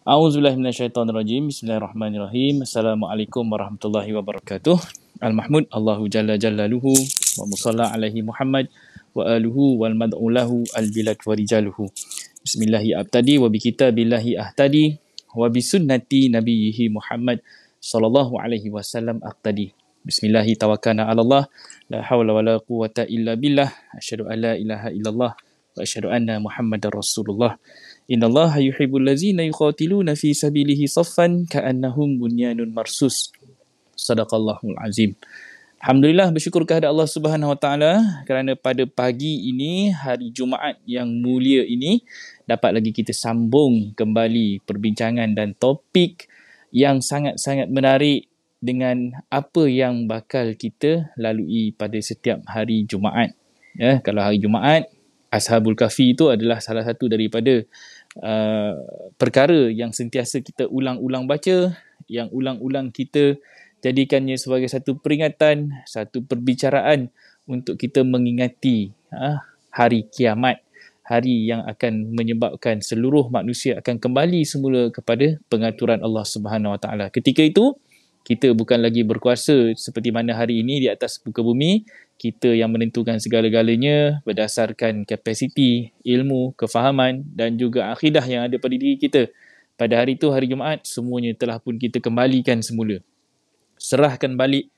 A'udzubillahi minasyaitonirrajim. Bismillahirrahmanirrahim. Assalamualaikum warahmatullahi wabarakatuh. Al-Mahmud Allahu Jalla Jalaluhu wa musalla alaihi Muhammad wa aluhu wal mad'ulahu al-bilad wa rijaluhu. Bismillahi abtadi wa bi kitabillahi ahtadi wa bi sunnati nabiyhi Muhammad sallallahu alaihi wasallam aqtadi. Bismillahi tawakkalna 'ala Allah, la haula wala quwwata illa billah. Asyhadu an la ilaha illallah wa asyhadu anna Muhammadar Rasulullah. Innallaha yuhibbul ladzina yuqatiluna fi sabilihi saffan ka'annahum bunyanun marsus. Sadaqallahul azim. Alhamdulillah, bersyukur kepada Allah Subhanahu Wa Taala kerana pada pagi ini, hari Jumaat yang mulia ini, dapat lagi kita sambung kembali perbincangan dan topik yang sangat-sangat menarik dengan apa yang bakal kita lalui pada setiap hari Jumaat. Ya, kalau hari Jumaat, Ashabul Kahfi itu adalah salah satu daripada perkara yang sentiasa kita ulang-ulang baca, yang ulang-ulang kita jadikannya sebagai satu peringatan, satu perbicaraan untuk kita mengingati hari kiamat, hari yang akan menyebabkan seluruh manusia akan kembali semula kepada pengaturan Allah Subhanahu Wa Taala. Ketika itu, kita bukan lagi berkuasa seperti mana hari ini di atas muka bumi. Kita yang menentukan segala-galanya berdasarkan kapasiti, ilmu, kefahaman dan juga akidah yang ada pada diri kita. Pada hari itu, hari Jumaat, semuanya telah pun kita kembalikan semula. Serahkan balik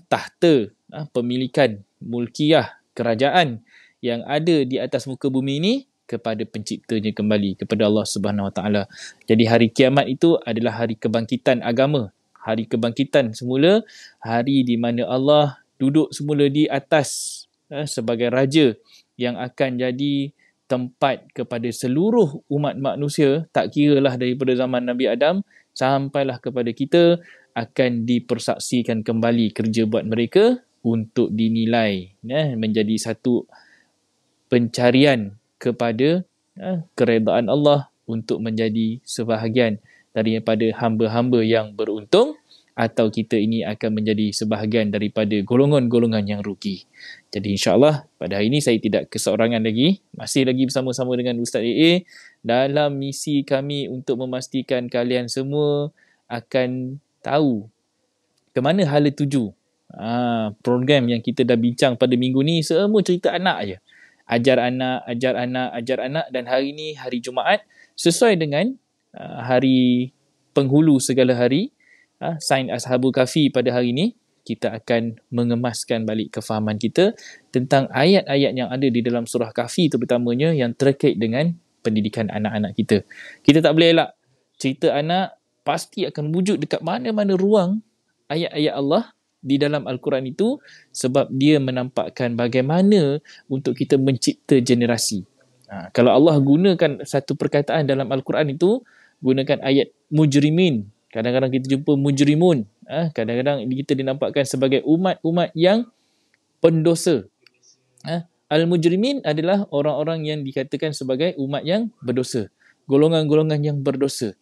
tahta pemilikan mulkiyah kerajaan yang ada di atas muka bumi ini kepada penciptanya kembali, kepada Allah Subhanahu Wa Taala. Jadi hari kiamat itu adalah hari kebangkitan agama, hari kebangkitan semula, hari di mana Allah duduk semula di atas sebagai raja yang akan jadi tempat kepada seluruh umat manusia, tak kiralah daripada zaman Nabi Adam sampailah kepada kita, akan dipersaksikan kembali kerja buat mereka untuk dinilai menjadi satu pencarian kepada keredaan Allah untuk menjadi sebahagian daripada hamba-hamba yang beruntung, atau kita ini akan menjadi sebahagian daripada golongan-golongan yang rugi. Jadi insyaAllah pada hari ini saya tidak keseorangan lagi, masih lagi bersama-sama dengan Ustaz AA dalam misi kami untuk memastikan kalian semua akan tahu ke mana hala tuju. Program yang kita dah bincang pada minggu ni semua cerita anak je. Ajar anak, ajar anak, ajar anak, dan hari ini hari Jumaat sesuai dengan hari penghulu segala hari, Sains Ashabul Kahfi pada hari ini, kita akan mengemaskan balik kefahaman kita tentang ayat-ayat yang ada di dalam surah Kahfi terutamanya yang terkait dengan pendidikan anak-anak kita. Kita tak boleh elak, cerita anak pasti akan wujud dekat mana-mana ruang ayat-ayat Allah di dalam Al-Quran itu, sebab dia menampakkan bagaimana untuk kita mencipta generasi. Kalau Allah gunakan satu perkataan dalam Al-Quran itu, gunakan ayat mujrimin. Kadang-kadang kita jumpa mujrimun. Kadang-kadang kita dinampakkan sebagai umat-umat yang pendosa. Al-mujrimin adalah orang-orang yang dikatakan sebagai umat yang berdosa. Golongan-golongan yang berdosa.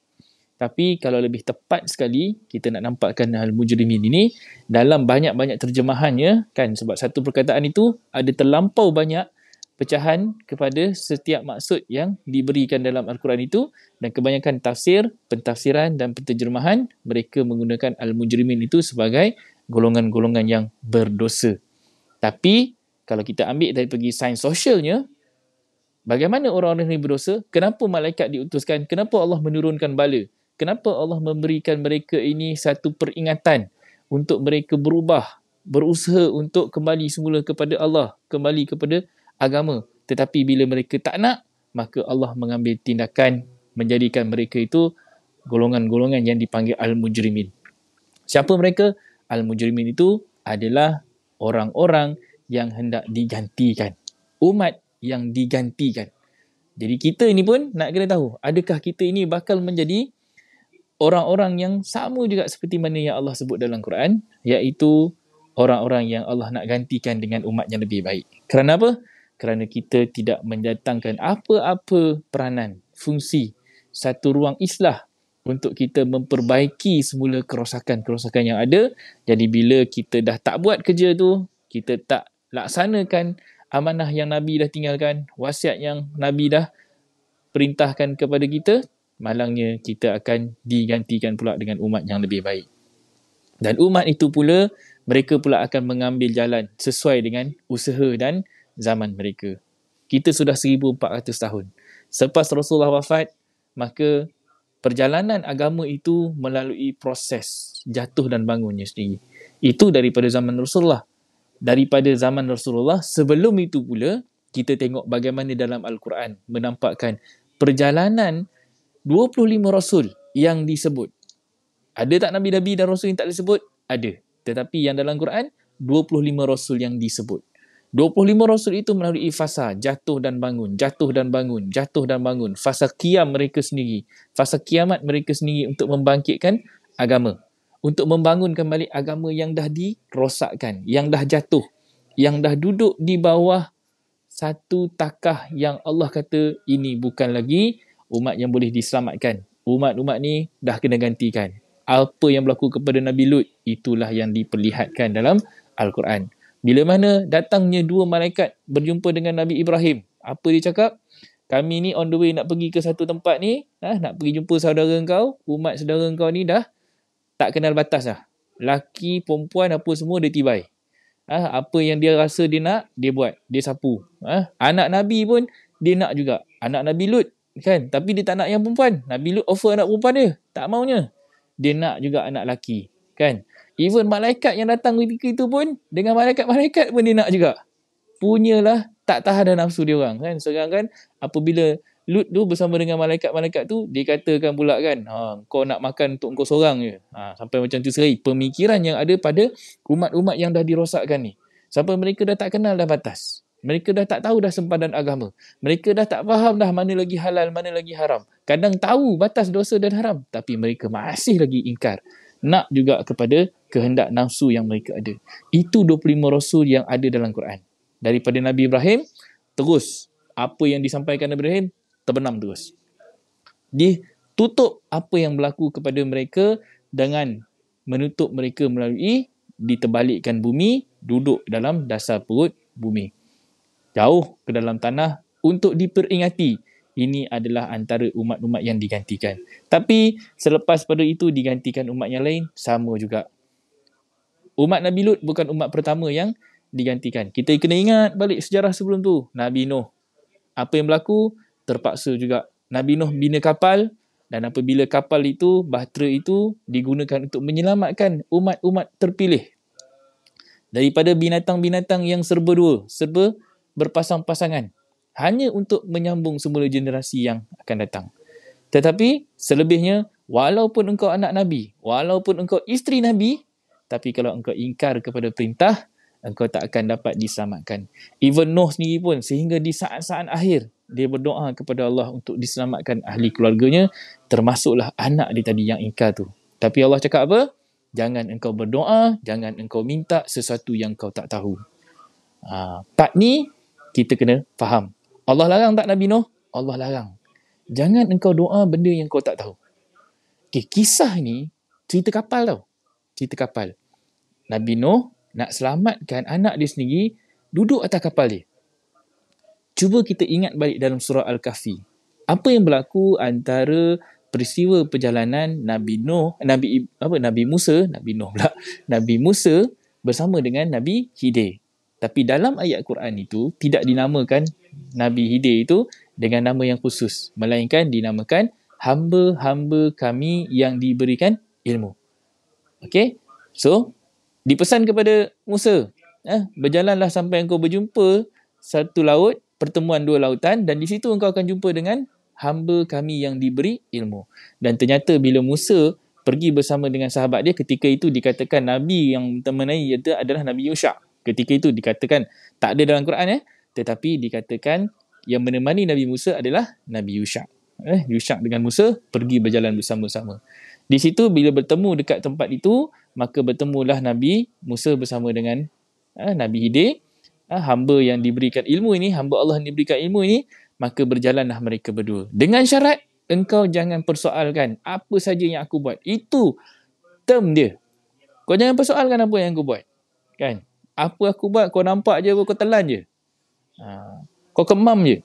Tapi kalau lebih tepat sekali, kita nak nampakkan al-mujrimin ini dalam banyak-banyak terjemahannya, kan, sebab satu perkataan itu ada terlampau banyak pecahan kepada setiap maksud yang diberikan dalam Al-Quran itu, dan kebanyakan tafsir, pentafsiran dan penterjemahan mereka menggunakan al-mujrimin itu sebagai golongan-golongan yang berdosa. Tapi kalau kita ambil dari segi sains sosialnya, bagaimana orang-orang ini berdosa? Kenapa malaikat diutuskan? Kenapa Allah menurunkan bala? Kenapa Allah memberikan mereka ini satu peringatan untuk mereka berubah, berusaha untuk kembali semula kepada Allah, kembali kepada agama. Tetapi bila mereka tak nak, maka Allah mengambil tindakan menjadikan mereka itu golongan-golongan yang dipanggil al-mujrimin. Siapa mereka? Al-mujrimin itu adalah orang-orang yang hendak digantikan. Umat yang digantikan. Jadi kita ini pun nak kena tahu, adakah kita ini bakal menjadi orang-orang yang sama juga seperti mana yang Allah sebut dalam Quran, iaitu orang-orang yang Allah nak gantikan dengan umat yang lebih baik. Kerana apa? Kerana kita tidak mendatangkan apa-apa peranan, fungsi, satu ruang islah untuk kita memperbaiki semula kerosakan-kerosakan yang ada. Jadi bila kita dah tak buat kerja tu, kita tak laksanakan amanah yang Nabi dah tinggalkan, wasiat yang Nabi dah perintahkan kepada kita, malangnya kita akan digantikan pula dengan umat yang lebih baik. Dan umat itu pula, mereka pula akan mengambil jalan sesuai dengan usaha dan zaman mereka. Kita sudah 1400 tahun. Selepas Rasulullah wafat, maka perjalanan agama itu melalui proses jatuh dan bangunnya sendiri. Itu daripada zaman Rasulullah. Daripada zaman Rasulullah, sebelum itu pula, kita tengok bagaimana dalam Al-Quran menampakkan perjalanan 25 Rasul yang disebut. Ada tak Nabi-Nabi dan Rasul yang tak disebut? Ada. Tetapi yang dalam Quran, 25 Rasul yang disebut. 25 Rasul itu melalui fasa jatuh dan bangun, jatuh dan bangun, jatuh dan bangun. Fasa qiyam mereka sendiri. Fasa kiamat mereka sendiri untuk membangkitkan agama. Untuk membangun kembali agama yang dah dirosakkan, yang dah jatuh, yang dah duduk di bawah satu takah yang Allah kata ini bukan lagi umat yang boleh diselamatkan. Umat-umat ni dah kena gantikan. Apa yang berlaku kepada Nabi Lut, itulah yang diperlihatkan dalam Al-Quran. Bila mana datangnya dua malaikat berjumpa dengan Nabi Ibrahim, apa dia cakap? Kami ni on the way nak pergi ke satu tempat ni, nak pergi jumpa saudara kau, umat saudara kau ni dah tak kenal batas dah. Laki, perempuan, apa semua dia tibai. Apa yang dia rasa dia nak, dia buat. Dia sapu. Anak Nabi pun dia nak juga. Anak Nabi Lut kan, tapi dia tak nak yang perempuan. Nabi Lut offer anak perempuan dia, tak maunya. Dia nak juga anak laki kan. Even malaikat yang datang ketika itu pun, dengan malaikat-malaikat pun dia nak juga. Punyalah tak tahan dah nafsu dia orang kan. Sekarang kan, apabila Lut tu bersama dengan malaikat-malaikat tu, dia katakan pula kan, kau nak makan untuk kau seorang je. Sampai macam tu sekali. Pemikiran yang ada pada umat-umat yang dah dirosakkan ni. Sampai mereka dah tak kenal dah batas. Mereka dah tak tahu dah sempadan agama. Mereka dah tak faham dah mana lagi halal, mana lagi haram. Kadang tahu batas dosa dan haram, tapi mereka masih lagi ingkar. Nak juga kepada kehendak nafsu yang mereka ada. Itu 25 Rasul yang ada dalam Quran. Daripada Nabi Ibrahim, terus apa yang disampaikan Nabi Ibrahim, terbenam terus. Ditutup apa yang berlaku kepada mereka dengan menutup mereka melalui diterbalikkan bumi, duduk dalam dasar perut bumi. Jauh ke dalam tanah untuk diperingati. Ini adalah antara umat-umat yang digantikan. Tapi selepas pada itu digantikan umat yang lain, sama juga. Umat Nabi Lut bukan umat pertama yang digantikan. Kita kena ingat balik sejarah sebelum tu. Nabi Nuh. Apa yang berlaku? Terpaksa juga. Nabi Nuh bina kapal, dan apabila kapal itu, bahtera itu digunakan untuk menyelamatkan umat-umat terpilih daripada binatang-binatang yang serba dua, serba berpasang-pasangan, hanya untuk menyambung semula generasi yang akan datang. Tetapi selebihnya, walaupun engkau anak Nabi, walaupun engkau isteri Nabi, tapi kalau engkau ingkar kepada perintah, engkau tak akan dapat diselamatkan. Even Nuh sendiri pun, sehingga di saat-saat akhir, dia berdoa kepada Allah untuk diselamatkan ahli keluarganya, termasuklah anak dia tadi yang ingkar tu. Tapi Allah cakap apa? Jangan engkau berdoa, jangan engkau minta sesuatu yang kau tak tahu. Part ni, kita kena faham. Allah larang tak Nabi Nuh? Allah larang. Jangan engkau doa benda yang kau tak tahu. Okay, kisah ni, cerita kapal tau. Cerita kapal. Nabi Nuh nak selamatkan anak dia sendiri, duduk atas kapal dia. Cuba kita ingat balik dalam surah Al-Kahfi. Apa yang berlaku antara peristiwa perjalanan Nabi Musa bersama dengan Nabi Khidir. Tapi dalam ayat Quran itu tidak dinamakan Nabi Khidir itu dengan nama yang khusus, melainkan dinamakan hamba-hamba kami yang diberikan ilmu. Okey? So, dipesan kepada Musa, berjalanlah sampai engkau berjumpa satu laut, pertemuan dua lautan, dan di situ engkau akan jumpa dengan hamba kami yang diberi ilmu. Dan ternyata bila Musa pergi bersama dengan sahabat dia, ketika itu dikatakan Nabi yang temenai itu adalah Nabi Yusha. Ketika itu dikatakan, tak ada dalam Quran tetapi dikatakan yang menemani Nabi Musa adalah Nabi Yusha. Yusha dengan Musa pergi berjalan bersama-sama. Di situ bila bertemu dekat tempat itu, maka bertemulah Nabi Musa bersama dengan Nabi Khidir, hamba yang diberikan ilmu ini, hamba Allah yang diberikan ilmu ini. Maka berjalanlah mereka berdua. Dengan syarat, engkau jangan persoalkan apa saja yang aku buat. Itu term dia. Kau jangan persoalkan apa yang aku buat. Kan? Apa aku buat, kau nampak je, kau telan je. Kau kemam je.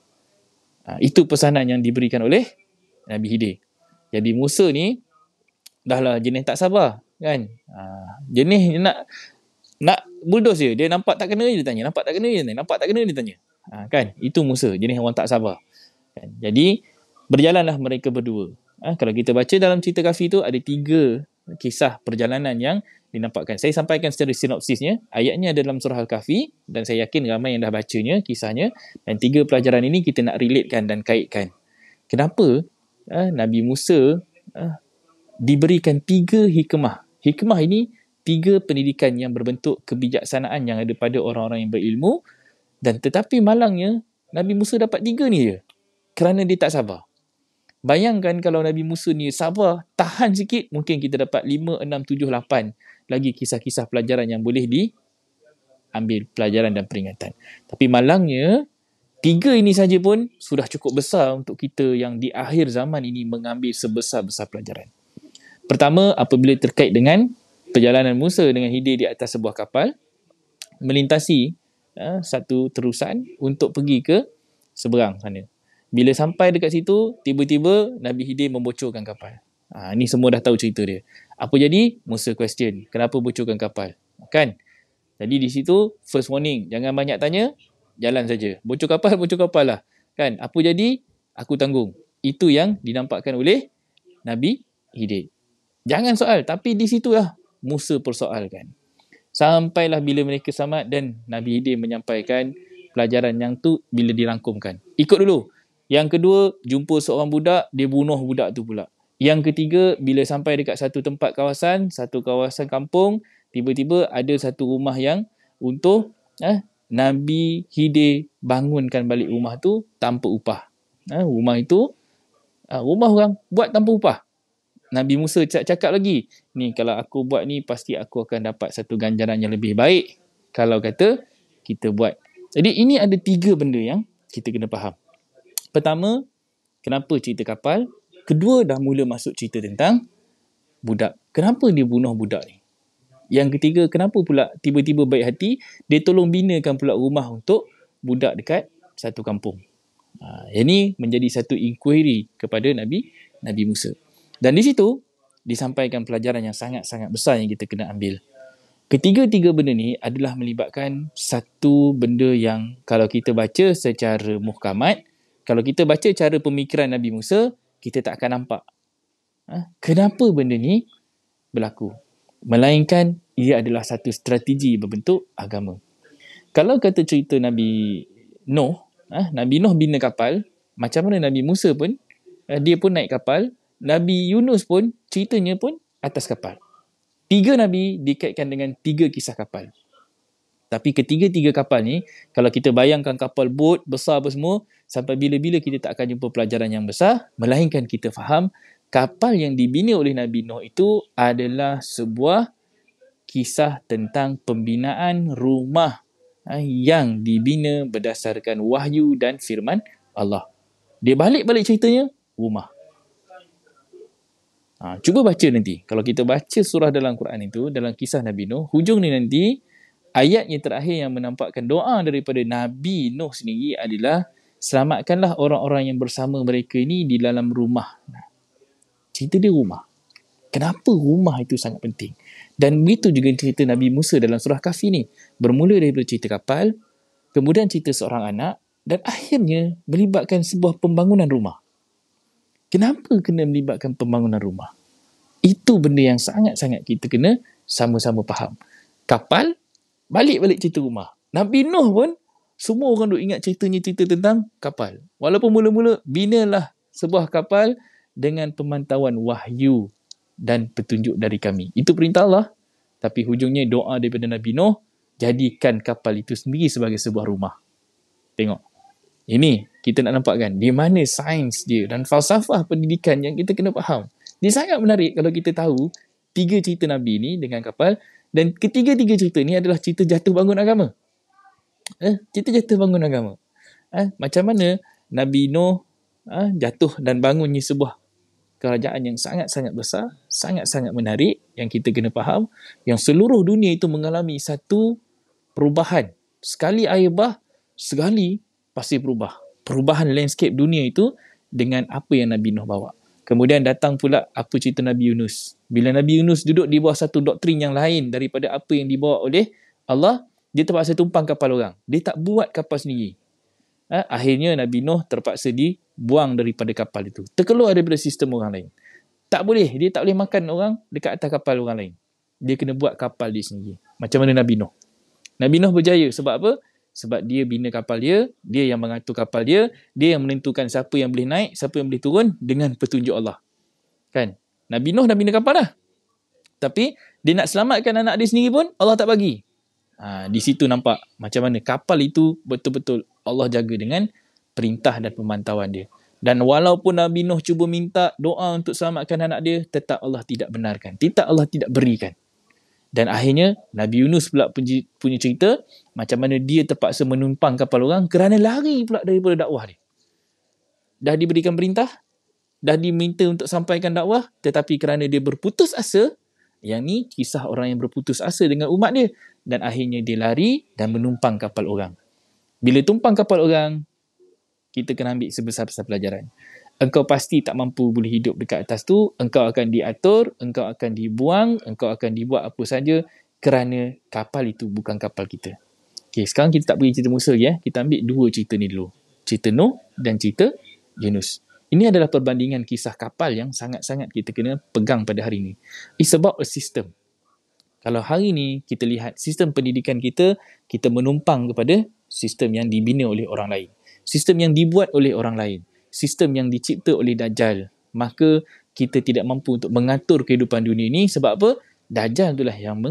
Itu pesanan yang diberikan oleh Nabi Khidir. Jadi Musa ni dah lah jenis tak sabar kan. Jenis nak bulldoze dia nampak tak kena dia tanya, nampak tak kena dia tanya, nampak tak kena dia tanya. Kan, itu Musa, jenis orang tak sabar kan. Jadi berjalanlah mereka berdua. Kalau kita baca dalam cerita Kahfi tu ada 3 kisah perjalanan yang dinampakkan. Saya sampaikan secara sinopsisnya. Ayatnya ada dalam surah Al-Kahfi dan saya yakin ramai yang dah bacanya kisahnya, dan 3 pelajaran ini kita nak relatekan dan kaitkan. Kenapa Nabi Musa diberikan 3 hikmah. Hikmah ini 3 pendidikan yang berbentuk kebijaksanaan yang ada pada orang-orang yang berilmu, dan tetapi malangnya Nabi Musa dapat 3 ni je kerana dia tak sabar. Bayangkan kalau Nabi Musa ni sabar, tahan sikit, mungkin kita dapat 5, 6, 7, 8 lagi kisah-kisah pelajaran yang boleh diambil pelajaran dan peringatan. Tapi malangnya 3 ini saja pun sudah cukup besar untuk kita yang di akhir zaman ini mengambil sebesar-besar pelajaran. Pertama, apabila terkait dengan perjalanan Musa dengan Khidir di atas sebuah kapal, melintasi satu terusan untuk pergi ke seberang sana. Bila sampai dekat situ, tiba-tiba Nabi Khidir membocorkan kapal. Ni semua dah tahu cerita dia. Apa jadi? Musa question, kenapa bocorkan kapal? Kan? Jadi di situ, first warning, jangan banyak tanya, jalan saja. Bocor kapal lah. Kan? Apa jadi? Aku tanggung. Itu yang dinampakkan oleh Nabi Khidir. Jangan soal, tapi di situlah Musa persoalkan. Sampailah bila mereka selamat dan Nabi Khidir menyampaikan pelajaran yang tu bila dirangkumkan. Ikut dulu. Yang kedua, jumpa seorang budak, dia bunuh budak tu pula. Yang ketiga, bila sampai dekat satu tempat kawasan, satu kawasan kampung, tiba-tiba ada satu rumah yang untuk Nabi Khidir bangunkan balik rumah tu tanpa upah. Rumah itu, rumah orang buat tanpa upah. Nabi Musa cakap lagi, ni kalau aku buat ni, pasti aku akan dapat satu ganjaran yang lebih baik kalau kata kita buat. Jadi ini ada 3 benda yang kita kena faham. Pertama, kenapa cerita kapal? Kedua, dah mula masuk cerita tentang budak. Kenapa dia bunuh budak ni? Yang ketiga, kenapa pula tiba-tiba baik hati, dia tolong binakan pula rumah untuk budak dekat satu kampung. Ini menjadi satu inquiry kepada Nabi Musa. Dan di situ, disampaikan pelajaran yang sangat-sangat besar yang kita kena ambil. Ketiga-tiga benda ni adalah melibatkan satu benda yang kalau kita baca secara muhkamat, kalau kita baca cara pemikiran Nabi Musa, kita tak akan nampak kenapa benda ni berlaku. Melainkan ia adalah satu strategi berbentuk agama. Kalau kata cerita Nabi Nuh, Nabi Nuh bina kapal, macam mana Nabi Musa pun, dia pun naik kapal, Nabi Yunus pun ceritanya pun atas kapal. 3 Nabi dikaitkan dengan 3 kisah kapal. Tapi ketiga-tiga kapal ni, kalau kita bayangkan kapal bot besar apa semua, sampai bila-bila kita tak akan jumpa pelajaran yang besar, melainkan kita faham kapal yang dibina oleh Nabi Nuh itu adalah sebuah kisah tentang pembinaan rumah yang dibina berdasarkan wahyu dan firman Allah. Dia balik-balik ceritanya, rumah. Cuba baca nanti. Kalau kita baca surah dalam Quran itu, dalam kisah Nabi Nuh, hujung ni nanti, ayatnya terakhir yang menampakkan doa daripada Nabi Nuh sendiri adalah, selamatkanlah orang-orang yang bersama mereka ini di dalam rumah. Cerita dia rumah. Kenapa rumah itu sangat penting? Dan begitu juga cerita Nabi Musa dalam surah Kahfi ni. Bermula daripada cerita kapal, kemudian cerita seorang anak, dan akhirnya melibatkan sebuah pembangunan rumah. Kenapa kena melibatkan pembangunan rumah? Itu benda yang sangat-sangat kita kena sama-sama faham. Kapal, balik-balik cerita rumah. Nabi Nuh pun, semua orang duk ingat cerita tentang kapal. Walaupun mula-mula, binalah sebuah kapal dengan pemantauan wahyu dan petunjuk dari kami. Itu perintah Allah. Tapi hujungnya doa daripada Nabi Nuh, jadikan kapal itu sendiri sebagai sebuah rumah. Tengok. Ini kita nak nampak kan, di mana sains dia dan falsafah pendidikan yang kita kena faham. Dia sangat menarik kalau kita tahu 3 cerita Nabi ni dengan kapal, dan ketiga-tiga cerita ni adalah cerita jatuh bangun agama. Cerita jatuh bangun agama. Macam mana Nabi Nuh jatuh dan bangunnya sebuah kerajaan yang sangat-sangat besar, sangat-sangat menarik yang kita kena faham, yang seluruh dunia itu mengalami satu perubahan. Sekali air bah, sekali pasti berubah. Perubahan landscape dunia itu dengan apa yang Nabi Nuh bawa. Kemudian datang pula apa cerita Nabi Yunus. Bila Nabi Yunus duduk di bawah satu doktrin yang lain daripada apa yang dibawa oleh Allah, dia terpaksa tumpang kapal orang. Dia tak buat kapal sendiri. Akhirnya Nabi Nuh terpaksa dibuang daripada kapal itu. Terkeluar daripada sistem orang lain. Tak boleh. Dia tak boleh makan orang dekat atas kapal orang lain. Dia kena buat kapal dia sendiri. Macam mana Nabi Nuh. Nabi Nuh berjaya. Sebab apa? Sebab dia bina kapal dia yang mengatur kapal dia yang menentukan siapa yang boleh naik, siapa yang boleh turun dengan petunjuk Allah. Kan? Nabi Nuh dah bina kapal dah. Tapi dia nak selamatkan anak dia sendiri pun Allah tak bagi. Di situ nampak macam mana kapal itu betul-betul Allah jaga dengan perintah dan pemantauan dia. Dan walaupun Nabi Nuh cuba minta doa untuk selamatkan anak dia, tetap Allah tidak benarkan. Tetap Allah tidak berikan. Dan akhirnya Nabi Yunus pula punya cerita macam mana dia terpaksa menumpang kapal orang kerana lari pula daripada dakwah dia. Dah diberikan perintah, dah diminta untuk sampaikan dakwah, tetapi kerana dia berputus asa, yang ni kisah orang yang berputus asa dengan umat dia, dan akhirnya dia lari dan menumpang kapal orang. Bila tumpang kapal orang, kita kena ambil sebesar-besar pelajaran. Engkau pasti tak mampu boleh hidup dekat atas tu, engkau akan diatur, engkau akan dibuang, engkau akan dibuat apa saja kerana kapal itu bukan kapal kita. Okay, sekarang kita tak pergi cerita Musa lagi. Kita ambil dua cerita ni dulu. Cerita Nuh dan cerita Yunus. Ini adalah perbandingan kisah kapal yang sangat-sangat kita kena pegang pada hari ini. It's about a system. Kalau hari ni kita lihat sistem pendidikan kita menumpang kepada sistem yang dibina oleh orang lain. Sistem yang dibuat oleh orang lain. Sistem yang dicipta oleh Dajjal. Maka kita tidak mampu untuk mengatur kehidupan dunia ini. Sebab apa? Dajjal itulah yang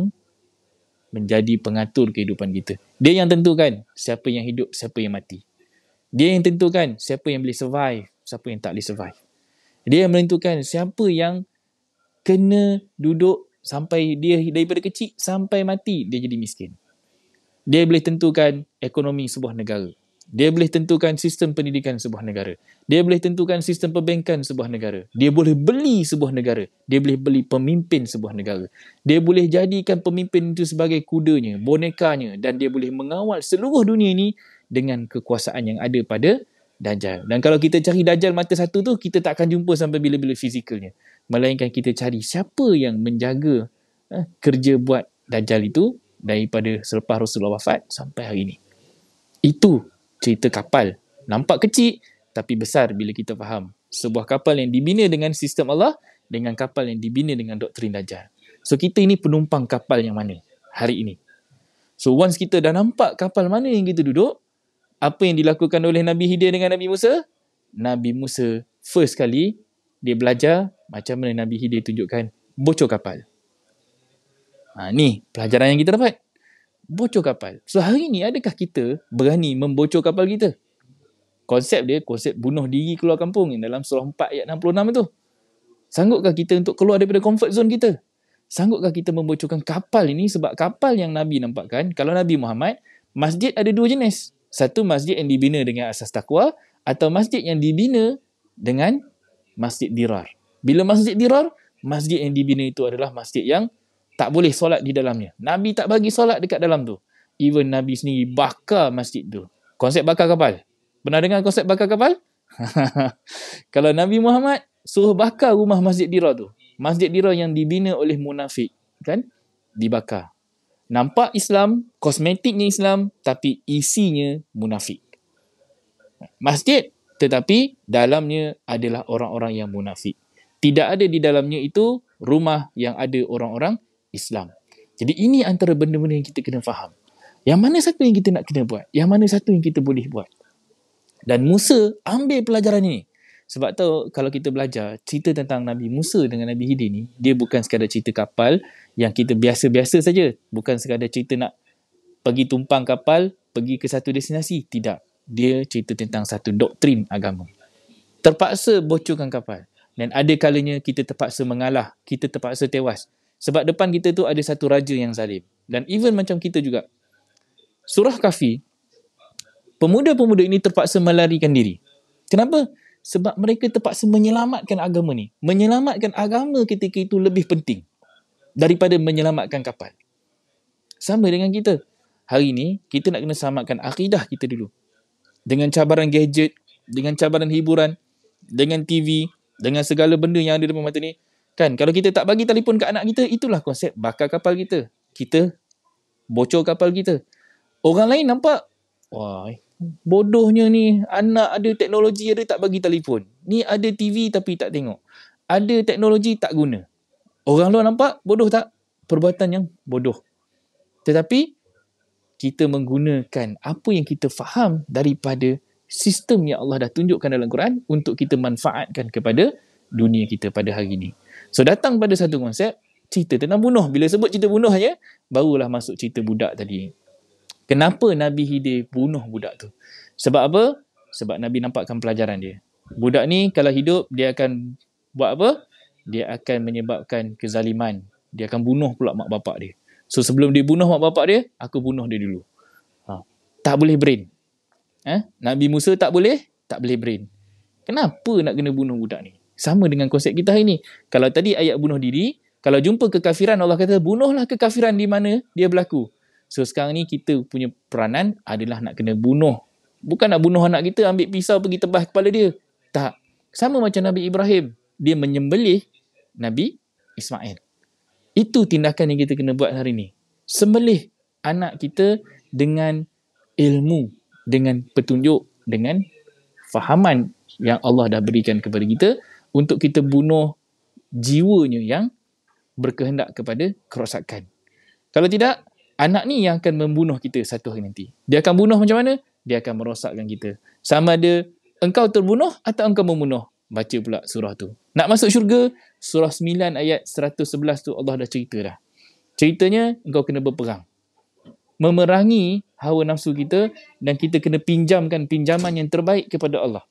menjadi pengatur kehidupan kita. Dia yang tentukan siapa yang hidup, siapa yang mati. Dia yang tentukan siapa yang boleh survive, siapa yang tak boleh survive. Dia yang menentukan siapa yang kena duduk sampai dia daripada kecil sampai mati dia jadi miskin. Dia boleh tentukan ekonomi sebuah negara. Dia boleh tentukan sistem pendidikan sebuah negara. Dia boleh tentukan sistem perbankan sebuah negara. Dia boleh beli sebuah negara. Dia boleh beli pemimpin sebuah negara. Dia boleh jadikan pemimpin itu sebagai kudanya, bonekanya, dan dia boleh mengawal seluruh dunia ini dengan kekuasaan yang ada pada Dajjal. Dan kalau kita cari Dajjal mata satu tu, kita tak akan jumpa sampai bila-bila fizikalnya. Melainkan kita cari siapa yang menjaga kerja buat Dajjal itu daripada selepas Rasulullah wafat sampai hari ini. Itu cerita kapal. Nampak kecil tapi besar bila kita faham. Sebuah kapal yang dibina dengan sistem Allah dengan kapal yang dibina dengan doktrin Dajjal. So kita ini penumpang kapal yang mana hari ini. So once kita dah nampak kapal mana yang kita duduk, apa yang dilakukan oleh Nabi Khidir dengan Nabi Musa? Nabi Musa first kali dia belajar macam mana Nabi Khidir tunjukkan bocor kapal. Ni pelajaran yang kita dapat. Bocor kapal. So hari ni adakah kita berani membocor kapal kita? Konsep dia, konsep bunuh diri keluar kampung yang dalam surah 4 ayat 66 itu. Sanggupkah kita untuk keluar daripada comfort zone kita? Sanggupkah kita membocorkan kapal ini? Sebab kapal yang Nabi nampakkan, kalau Nabi Muhammad, masjid ada dua jenis. Satu masjid yang dibina dengan asas taqwa, atau masjid yang dibina dengan masjid dirar. Bila masjid dirar, masjid yang dibina itu adalah masjid yang tak boleh solat di dalamnya. Nabi tak bagi solat dekat dalam tu. Even Nabi sendiri bakar masjid tu. Konsep bakar kapal. Pernah dengar konsep bakar kapal? Kalau Nabi Muhammad suruh bakar rumah Masjid Dirar tu. Masjid Dirar yang dibina oleh munafik. Kan? Dibakar. Nampak Islam, kosmetiknya Islam, tapi isinya munafik. Masjid, tetapi dalamnya adalah orang-orang yang munafik. Tidak ada di dalamnya itu rumah yang ada orang-orang Islam. Jadi ini antara benda-benda yang kita kena faham. Yang mana satu yang kita nak kena buat? Yang mana satu yang kita boleh buat? Dan Musa ambil pelajaran ini. Sebab tahu kalau kita belajar cerita tentang Nabi Musa dengan Nabi Khidir ni, dia bukan sekadar cerita kapal yang kita biasa-biasa saja. Bukan sekadar cerita nak pergi tumpang kapal, pergi ke satu destinasi. Tidak. Dia cerita tentang satu doktrin agama. Terpaksa bocorkan kapal. Dan ada kalanya kita terpaksa mengalah. Kita terpaksa tewas. Sebab depan kita tu ada satu raja yang zalim. Dan even macam kita juga. Surah Kahfi, pemuda-pemuda ini terpaksa melarikan diri. Kenapa? Sebab mereka terpaksa menyelamatkan agama ni. Menyelamatkan agama ketika itu lebih penting daripada menyelamatkan kapal. Sama dengan kita. Hari ni, kita nak kena selamatkan akidah kita dulu. Dengan cabaran gadget, dengan cabaran hiburan, dengan TV, dengan segala benda yang ada depan mata ni. Kan, kalau kita tak bagi telefon kat anak kita, itulah konsep bakar kapal kita. Kita bocor kapal kita. Orang lain nampak, wah, bodohnya ni, anak ada teknologi ada tak bagi telefon. Ni ada TV tapi tak tengok. Ada teknologi tak guna. Orang luar nampak bodoh tak? Perbuatan yang bodoh. Tetapi kita menggunakan apa yang kita faham daripada sistem yang Allah dah tunjukkan dalam Quran untuk kita manfaatkan kepada dunia kita pada hari ini. So datang pada satu konsep, cerita tentang bunuh. Bila sebut cerita bunuh aja, barulah masuk cerita budak tadi. Kenapa Nabi Khidir bunuh budak tu? Sebab apa? Sebab Nabi nampakkan pelajaran dia. Budak ni kalau hidup, dia akan buat apa? Dia akan menyebabkan kezaliman. Dia akan bunuh pula mak bapak dia. So sebelum dia bunuh mak bapak dia, aku bunuh dia dulu. Tak boleh brain. Nabi Musa tak boleh brain. Kenapa nak kena bunuh budak ni? Sama dengan konsep kita hari ni. Kalau tadi ayat bunuh diri, kalau jumpa kekafiran, Allah kata bunuhlah kekafiran di mana dia berlaku. So sekarang ni kita punya peranan adalah nak kena bunuh. Bukan nak bunuh anak kita, ambil pisau pergi tebas kepala dia. Tak. Sama macam Nabi Ibrahim. Dia menyembelih Nabi Ismail. Itu tindakan yang kita kena buat hari ni. Sembelih anak kita dengan ilmu, dengan petunjuk, dengan fahaman yang Allah dah berikan kepada kita untuk kita bunuh jiwanya yang berkehendak kepada kerosakan. Kalau tidak, anak ni yang akan membunuh kita satu hari nanti. Dia akan bunuh macam mana? Dia akan merosakkan kita. Sama ada engkau terbunuh atau engkau membunuh. Baca pula surah tu. Nak masuk syurga, surah 9 ayat 111 tu Allah dah cerita dah. Ceritanya, engkau kena berperang. Memerangi hawa nafsu kita dan kita kena pinjamkan pinjaman yang terbaik kepada Allah.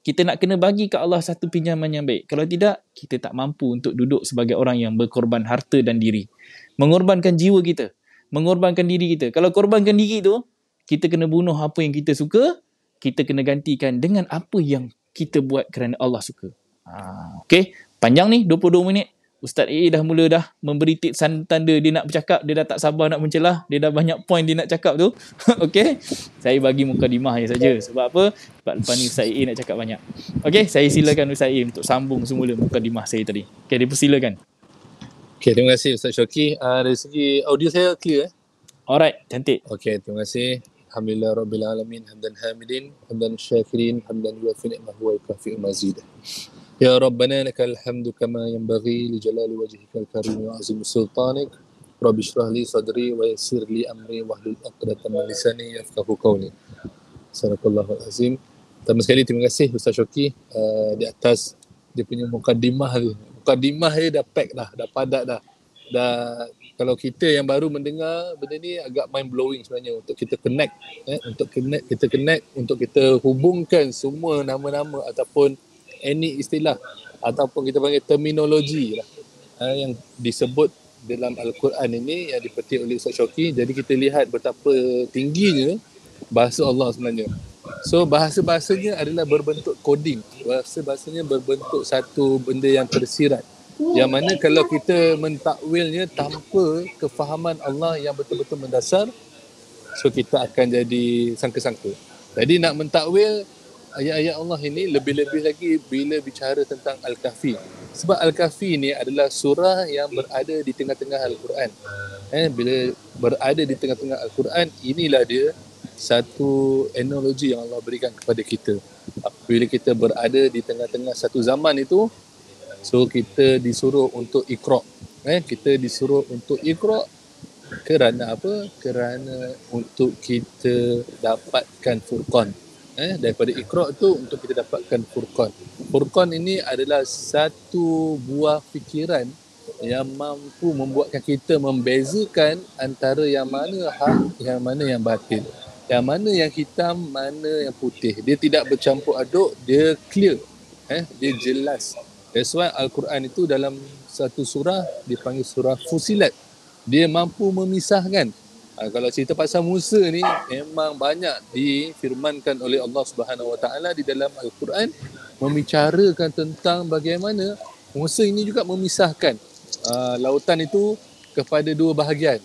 Kita nak kena bagi ke Allah satu pinjaman yang baik. Kalau tidak, kita tak mampu untuk duduk sebagai orang yang berkorban harta dan diri. Mengorbankan jiwa kita. Mengorbankan diri kita. Kalau korbankan diri tu, kita kena bunuh apa yang kita suka, kita kena gantikan dengan apa yang kita buat kerana Allah suka. Okay, panjang ni 22 minit. Ustaz AA dah mula memberi tips tanda dia nak bercakap, dia dah tak sabar nak mencelah, dia dah banyak point dia nak cakap tu. Okay, saya bagi mukadimah je saja. Sebab apa? Sebab lepas ni Ustaz AA nak cakap banyak. Okay, saya silakan Ustaz AA untuk sambung semula mukadimah saya tadi. Okay, dipersilakan. Okay, terima kasih Ustaz Syauqi. Dari segi audio saya clear? Alright, cantik. Okay, terima kasih. Alhamdulillah Rabbil Alamin, hamdan hamidin, hamdan syakirin, hamdan yuafi ni'mahu wa yukafi'u mazid. Ya Rabbana lakal hamdu kama yanbaghi li jalali wajhikal karim wa azim sultanik. Rabbi shrah li sadri wa yassir li amri wahlul 'uqdatam min lisani yafqahu qawli. Sadaqallahul azim. Pertama sekali terima kasih Ustaz Syauqi di atas dia punya mukadimah tu. Mukadimah dia dah pack dah padat dah. Kalau kita yang baru mendengar benda ni agak mind blowing sebenarnya untuk kita connect untuk kita hubungkan semua nama-nama ataupun any istilah ataupun kita panggil terminologi lah yang disebut dalam Al-Quran ini yang dipetik oleh Ustaz Syauqi. Jadi kita lihat betapa tingginya bahasa Allah sebenarnya. So bahasa-bahasanya adalah berbentuk coding. Bahasa-bahasanya berbentuk satu benda yang tersirat. Yang mana kalau kita mentakwilnya tanpa kefahaman Allah yang betul-betul mendasar, so kita akan jadi sangka-sangka. Jadi nak mentakwil ayat-ayat Allah ini lebih-lebih lagi bila bicara tentang Al-Kahfi. Sebab Al-Kahfi ni adalah surah yang berada di tengah-tengah Al-Quran. Bila berada di tengah-tengah Al-Quran, inilah dia satu analogi yang Allah berikan kepada kita. Bila kita berada di tengah-tengah satu zaman itu, so kita disuruh untuk iqra'. Kita disuruh untuk iqra' kerana apa? Kerana untuk kita dapatkan furqan. Daripada iqra' tu untuk kita dapatkan furqan. Furqan ini adalah satu buah fikiran yang mampu membuatkan kita membezakan antara yang mana hak, yang mana yang batil. Yang mana yang hitam, mana yang putih. Dia tidak bercampur aduk, dia clear. Dia jelas. That's why Al-Quran itu dalam satu surah dipanggil surah Fusilat. Dia mampu memisahkan. Kalau cerita pasal Musa ni memang banyak difirmankan oleh Allah Subhanahu Wa Taala di dalam Al-Quran membicarakan tentang bagaimana Musa ini juga memisahkan lautan itu kepada dua bahagian.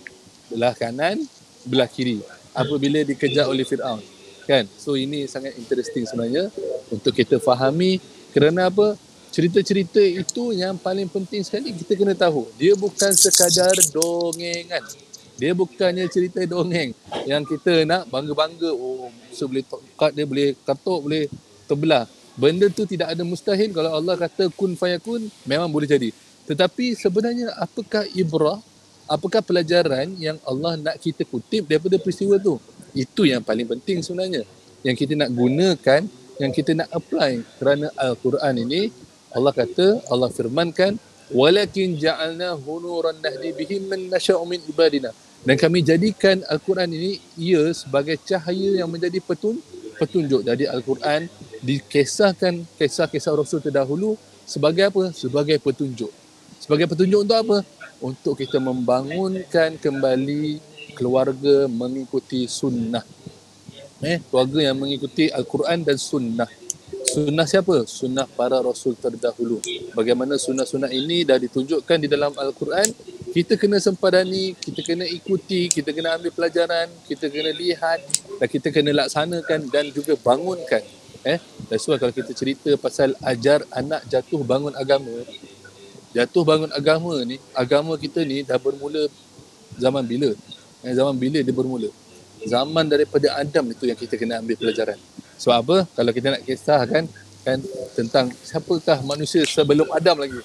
Belah kanan, belah kiri. Apabila dikejar oleh Fir'aun. Kan? So ini sangat interesting sebenarnya untuk kita fahami kerana apa? Cerita-cerita itu yang paling penting sekali kita kena tahu. Dia bukan sekadar dongengan. Dia bukannya cerita dongeng yang kita nak bangga-bangga, oh musa boleh tokat, dia boleh katuk, boleh terbelah. Benda tu tidak ada mustahil. Kalau Allah kata kun fayakun, memang boleh jadi. Tetapi sebenarnya apakah ibrah, apakah pelajaran yang Allah nak kita kutip daripada peristiwa tu? Itu yang paling penting sebenarnya. Yang kita nak gunakan, yang kita nak apply. Kerana Al-Quran ini, Allah kata, Allah firmankan, walakin ja'alna hunuran nahdi bihim man nasha'u min ibadina. Dan kami jadikan Al-Quran ini ia sebagai cahaya yang menjadi petunjuk. Jadi Al-Quran dikisahkan kisah-kisah Rasul terdahulu sebagai apa? Sebagai petunjuk. Sebagai petunjuk untuk apa? Untuk kita membangunkan kembali keluarga mengikuti sunnah. Keluarga yang mengikuti Al-Quran dan sunnah. Sunnah siapa? Sunnah para Rasul terdahulu. Bagaimana sunnah-sunnah ini dah ditunjukkan di dalam Al-Quran, kita kena sempadani, kita kena ikuti, kita kena ambil pelajaran, kita kena lihat dan kita kena laksanakan dan juga bangunkan. That's why kalau kita cerita pasal ajar anak jatuh bangun agama, jatuh bangun agama ni, agama kita ni dah bermula zaman bila? Zaman bila dia bermula? Zaman daripada Adam itu yang kita kena ambil pelajaran. Sebab apa? Kalau kita nak kisahkan kan tentang siapakah manusia sebelum Adam lagi,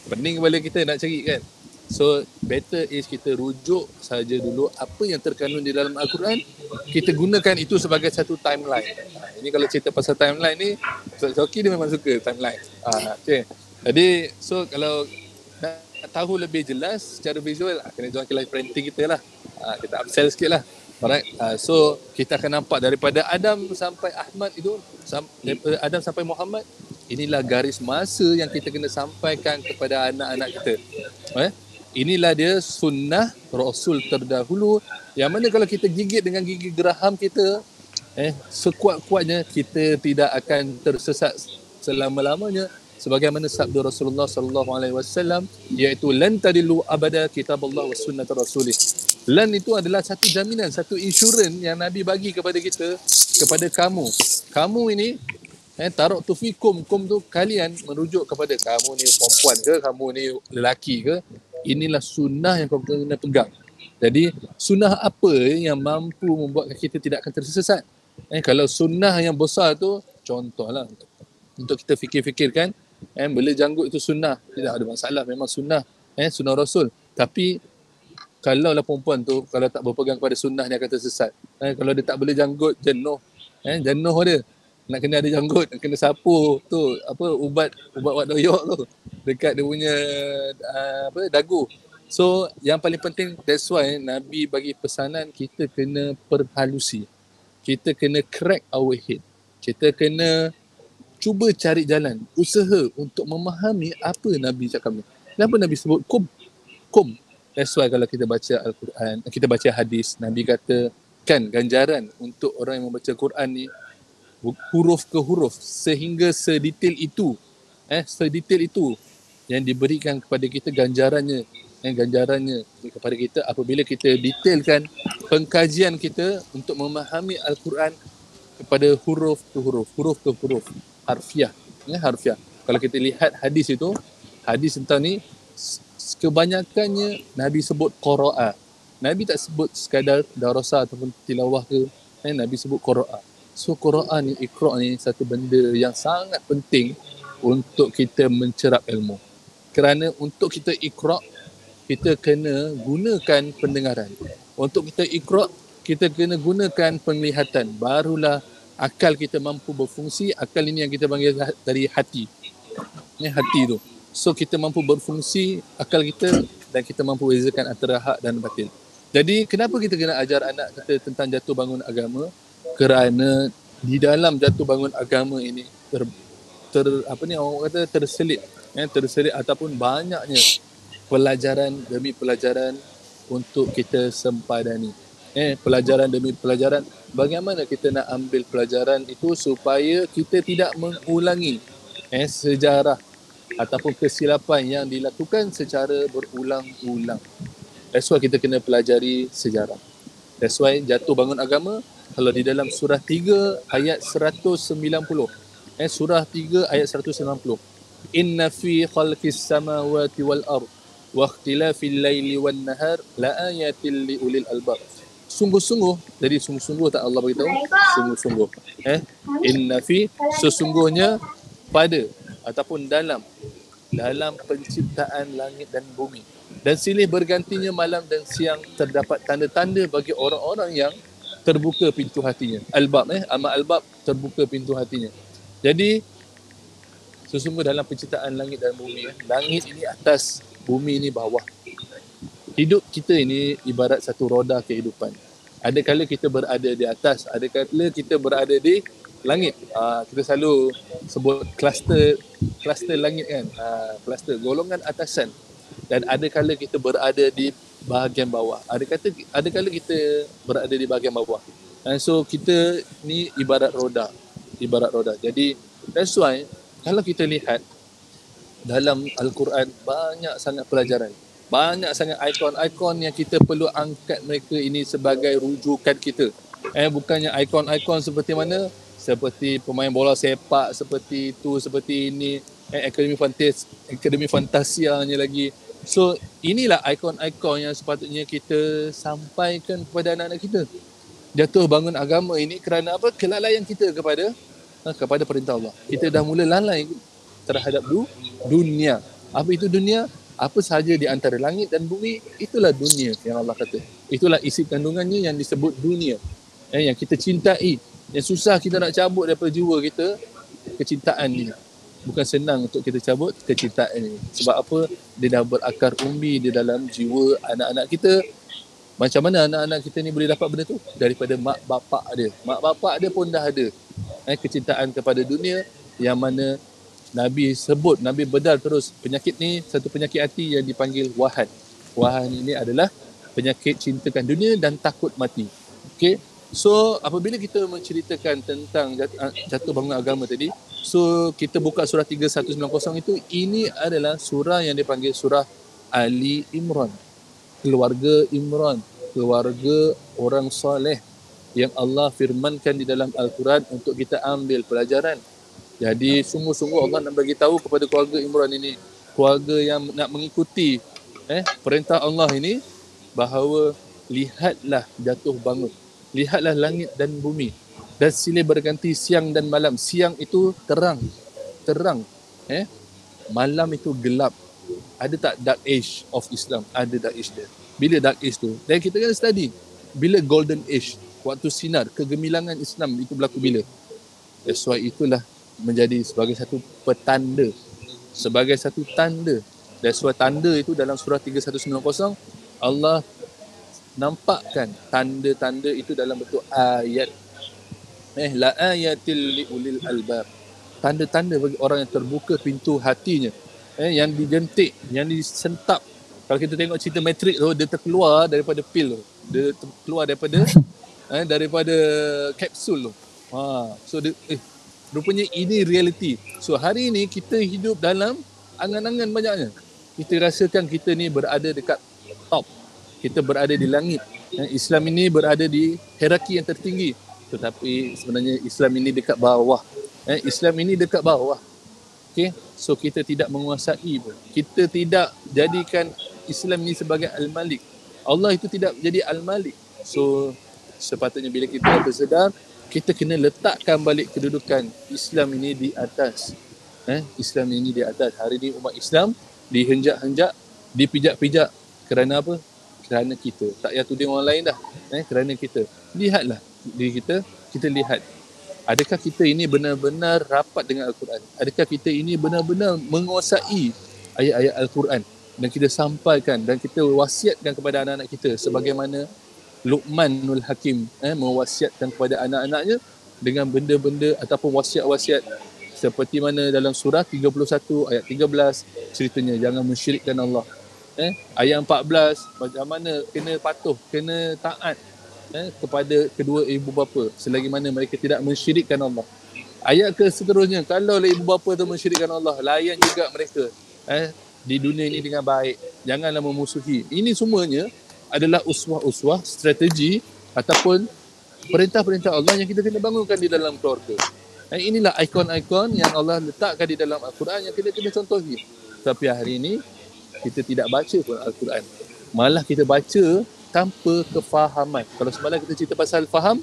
pening kepala kita nak cari kan. So better is kita rujuk saja dulu apa yang terkandung di dalam Al-Quran, kita gunakan itu sebagai satu timeline. Ini kalau cerita pasal timeline ni, Zoki dia memang suka timeline. Okay. Jadi so kalau nak tahu lebih jelas secara visual, kena join kelas printing kita lah. Kita upsell sikit lah. Alright, so kita akan nampak daripada Adam sampai Ahmad itu, daripada Adam sampai Muhammad, inilah garis masa yang kita kena sampaikan kepada anak-anak kita. Inilah dia sunnah Rasul terdahulu, yang mana kalau kita gigit dengan gigi geraham kita, sekuat-kuatnya kita tidak akan tersesat selama-lamanya. Sebagaimana sabda Rasulullah sallallahu alaihi wasallam, iaitu lan tadillu abada kitabullah wa sunnat rasulih. Lan itu adalah satu jaminan, satu insurans yang Nabi bagi kepada kita, kepada kamu. Kamu ini taraktu fikum, kum tu kalian, merujuk kepada kamu ni perempuan ke, kamu ni lelaki ke. Inilah sunnah yang kau kena pegang. Jadi sunnah apa yang mampu membuatkan kita tidak akan tersesat? Kalau sunnah yang besar tu, contohlah untuk kita fikir-fikirkan, bela janggut itu sunnah, tidak ada masalah, memang sunnah, sunnah Rasul. Tapi kalau lah perempuan tu, kalau tak berpegang kepada sunnah, dia akan tersesat. Kalau dia tak boleh janggut, jenuh dia nak kena ada janggut, nak kena sapu tu, apa, ubat wak doyok tu dekat dia punya dagu. So yang paling penting, that's why Nabi bagi pesanan kita kena perhalusi, kita kena crack our head, kita kena cuba cari jalan, usaha untuk memahami apa Nabi cakap ni. Kenapa Nabi sebut kum? That's why kalau kita baca Al-Quran, kita baca hadis, Nabi kata kan ganjaran untuk orang yang membaca Quran ni huruf ke huruf sehingga sedetail itu yang diberikan kepada kita ganjarannya kepada kita apabila kita detailkan pengkajian kita untuk memahami Al-Quran kepada huruf ke huruf, harfiah. Kalau kita lihat hadis itu, hadis tentang ni, kebanyakannya Nabi sebut qiraah. Nabi tak sebut sekadar darasa ataupun tilawah ke, Nabi sebut qiraah. So qiraah ni, iqra' ni satu benda yang sangat penting untuk kita mencerap ilmu. Kerana untuk kita iqra', kita kena gunakan pendengaran. Untuk kita iqra', kita kena gunakan penglihatan. Barulah akal kita mampu berfungsi. Akal ini yang kita panggil dari hati. Ini hati tu. So kita mampu berfungsi akal kita dan kita mampu bezakan antara hak dan batil. Jadi kenapa kita kena ajar anak kita tentang jatuh bangun agama? Kerana di dalam jatuh bangun agama ini terselit ataupun banyaknya pelajaran demi pelajaran untuk kita sempadani. Pelajaran demi pelajaran. Bagaimana kita nak ambil pelajaran itu supaya kita tidak mengulangi sejarah ataupun kesilapan yang dilakukan secara berulang-ulang. That's why kita kena pelajari sejarah. That's why jatuh bangun agama, kalau di dalam surah 3 ayat 190. Surah 3 ayat 190. Inna fi khalqis samawati wal ard wa ikhtilafil laili wan nahar la ayatil li ulil albab. Sungguh-sungguh, jadi sungguh-sungguh tak Allah beritahu? Sungguh-sungguh. Inna fi, sesungguhnya pada ataupun dalam penciptaan langit dan bumi dan silih bergantinya malam dan siang terdapat tanda-tanda bagi orang-orang yang terbuka pintu hatinya. Albab, ama albab, terbuka pintu hatinya. Jadi sesungguh dalam penciptaan langit dan bumi, langit ini atas, bumi ini bawah. Hidup kita ini ibarat satu roda kehidupan. Ada kala kita berada di atas, ada kala kita berada di langit. Kita selalu sebut kluster langit kan. Kluster golongan atasan. Dan ada kala kita berada di bahagian bawah. Ada kala kita berada di bahagian bawah. And so kita ni ibarat roda. Jadi that's why kalau kita lihat dalam Al-Quran banyak sangat pelajaran. Banyak sangat ikon-ikon yang kita perlu angkat mereka ini sebagai rujukan kita. Bukannya ikon-ikon seperti mana? Seperti pemain bola sepak, seperti itu, seperti ini, akademi fantasianya lagi. So inilah ikon-ikon yang sepatutnya kita sampaikan kepada anak-anak kita. Jatuh bangun agama ini kerana apa? Kelalaian kita kepada perintah Allah. Kita dah mula lalai terhadap dunia. Apa itu dunia? Apa sahaja di antara langit dan bumi, itulah dunia yang Allah kata. Itulah isi kandungannya yang disebut dunia. Yang kita cintai. Yang susah kita nak cabut daripada jiwa kita, kecintaan ni. Bukan senang untuk kita cabut kecintaan ni. Sebab apa? Dia dah berakar umbi di dalam jiwa anak-anak kita. Macam mana anak-anak kita ni boleh dapat benda tu? Daripada mak bapak dia. Mak bapak dia pun dah ada kecintaan kepada dunia, yang mana Nabi sebut, Nabi bedal terus, penyakit ni satu penyakit hati yang dipanggil wahan. Wahan ini adalah penyakit cintakan dunia dan takut mati. Okay. So apabila kita menceritakan tentang jatuh bangun agama tadi, so kita buka surah 3190 itu, ini adalah surah yang dipanggil surah Ali Imran. Keluarga Imran, keluarga orang soleh yang Allah firmankan di dalam Al-Quran untuk kita ambil pelajaran. Jadi sungguh-sungguh Allah nak bagi tahu kepada keluarga Imran ini, keluarga yang nak mengikuti perintah Allah ini, bahawa lihatlah jatuh bangun, lihatlah langit dan bumi dan silih berganti siang dan malam. Siang itu terang, malam itu gelap. Ada tak dark age of Islam? Ada dark age dia. Bila dark age tu? Dan kita kena study. Bila golden age, waktu sinar, kegemilangan Islam itu berlaku bila? That's why itulah menjadi sebagai satu petanda, sebagai satu tanda. That's why tanda itu dalam surah 3190 Allah nampakkan tanda-tanda itu dalam bentuk ayat. La ayatil li ulil albab. Tanda-tanda bagi orang yang terbuka pintu hatinya, yang dijentik, yang disentap. Kalau kita tengok cerita Matrix tu, dia terkeluar daripada pil tu, dia terkeluar daripada daripada kapsul tu. So dia, rupanya ini realiti. So hari ini kita hidup dalam angan-angan banyaknya. Kita rasakan kita ni berada dekat top. Kita berada di langit. Islam ini berada di hierarki yang tertinggi. Tetapi sebenarnya Islam ini dekat bawah. Islam ini dekat bawah. Okay? So kita tidak menguasai pun. Kita tidak jadikan Islam ini sebagai Al-Malik. Allah itu tidak jadi Al-Malik. So sepatutnya bila kita bersedar, kita kena letakkan balik kedudukan Islam ini di atas. Islam ini di atas. Hari ini umat Islam dihenjak-henjak, dipijak-pijak. Kerana apa? Kerana kita. Tak payah tuding orang lain dah. Kerana kita. Lihatlah diri kita. Kita lihat. Adakah kita ini benar-benar rapat dengan Al-Quran? Adakah kita ini benar-benar menguasai ayat-ayat Al-Quran? Dan kita sampaikan dan kita wasiatkan kepada anak-anak kita sebagaimana Luqmanul Hakim mewasiatkan kepada anak-anaknya dengan benda-benda ataupun wasiat-wasiat seperti mana dalam surah 31 ayat 13 ceritanya jangan mensyirikkan Allah. Ayat 14 bagaimana kena patuh, kena taat kepada kedua ibu bapa selagi mana mereka tidak mensyirikkan Allah. Ayat ke seterusnya, kalau ibu bapa tu mensyirikkan Allah, layan juga mereka di dunia ini dengan baik. Janganlah memusuhi. Ini semuanya adalah uswah-uswah, strategi ataupun perintah-perintah Allah yang kita kena bangunkan di dalam keluarga. Inilah ikon-ikon yang Allah letakkan di dalam Al-Quran yang kita kena contohi. Tapi hari ini kita tidak baca pun Al-Quran. Malah kita baca tanpa kefahaman. Kalau semalam kita cerita pasal faham,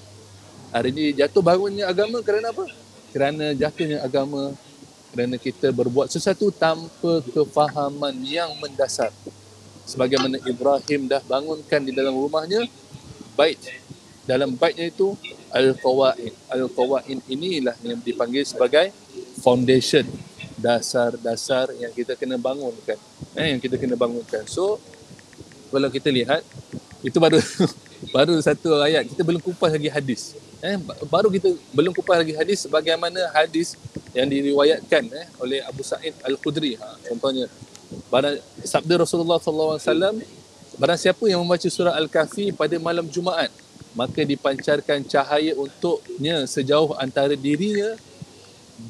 hari ini jatuh bangunnya agama kerana apa? Kerana jatuhnya agama, kerana kita berbuat sesuatu tanpa kefahaman yang mendasar. Sebagaimana Ibrahim dah bangunkan di dalam rumahnya bait. Dalam baitnya itu Al-Qawaid. Al-Qawaid inilah yang dipanggil sebagai foundation, dasar-dasar yang kita kena bangunkan. Yang kita kena bangunkan. So, kalau kita lihat, itu baru baru satu ayat. Kita belum kupas lagi hadis. Baru kita belum kupas lagi hadis bagaimana hadis yang diriwayatkan oleh Abu Sa'id Al-Khudri. Contohnya, sabda Rasulullah SAW, barang siapa yang membaca surah Al-Kahfi pada malam Jumaat, maka dipancarkan cahaya untuknya sejauh antara dirinya,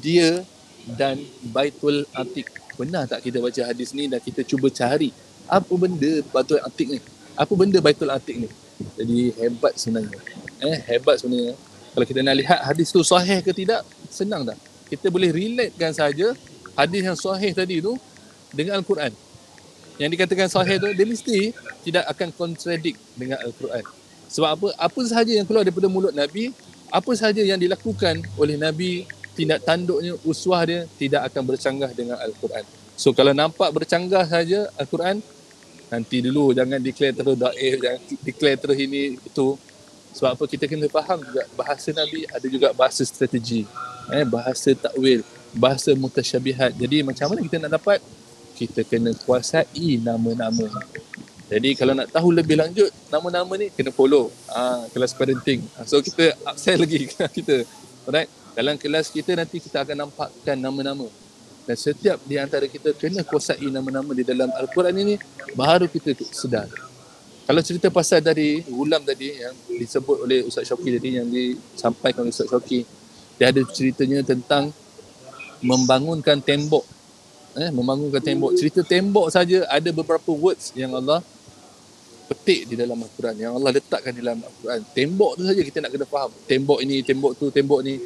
dia dan Baitul Atiq. Benar tak kita baca hadis ni dan kita cuba cari apa benda Baitul Atiq ni? Apa benda Baitul Atiq ni? Jadi hebat sebenarnya. Hebat sebenarnya. Kalau kita nak lihat hadis tu sahih ke tidak, senang tak? Kita boleh relatekan saja hadis yang sahih tadi tu dengan Al-Quran. Yang dikatakan sahih tu, dia mesti tidak akan contradict dengan Al-Quran. Sebab apa? Apa sahaja yang keluar daripada mulut Nabi, apa sahaja yang dilakukan oleh Nabi, tindak tanduknya, uswah dia tidak akan bercanggah dengan Al-Quran. So kalau nampak bercanggah saja Al-Quran, nanti dulu jangan declare terus daif, jangan declare terus ini itu. Sebab apa? Kita kena faham juga bahasa Nabi ada juga bahasa strategi, bahasa takwil, bahasa mutasyabihat. Jadi macam mana kita nak dapat? Kita kena kuasai nama-nama. Jadi kalau nak tahu lebih lanjut nama-nama ni, kena follow kelas parenting. So kita upsell lagi kita. Alright? Dalam kelas kita nanti kita akan nampakkan nama-nama. Dan setiap di antara kita kena kuasai nama-nama di dalam Al-Quran ini, baru kita sedar. Kalau cerita pasal dari Ghulam tadi yang disebut oleh Ustaz Syauqi tadi, yang disampaikan oleh Ustaz Syauqi, dia ada ceritanya tentang membangunkan tembok. Membangunkan tembok. Cerita tembok saja ada beberapa words yang Allah petik di dalam Al-Quran, yang Allah letakkan di dalam Al-Quran. Tembok tu saja kita nak kena faham. Tembok ini, tembok tu, tembok ni.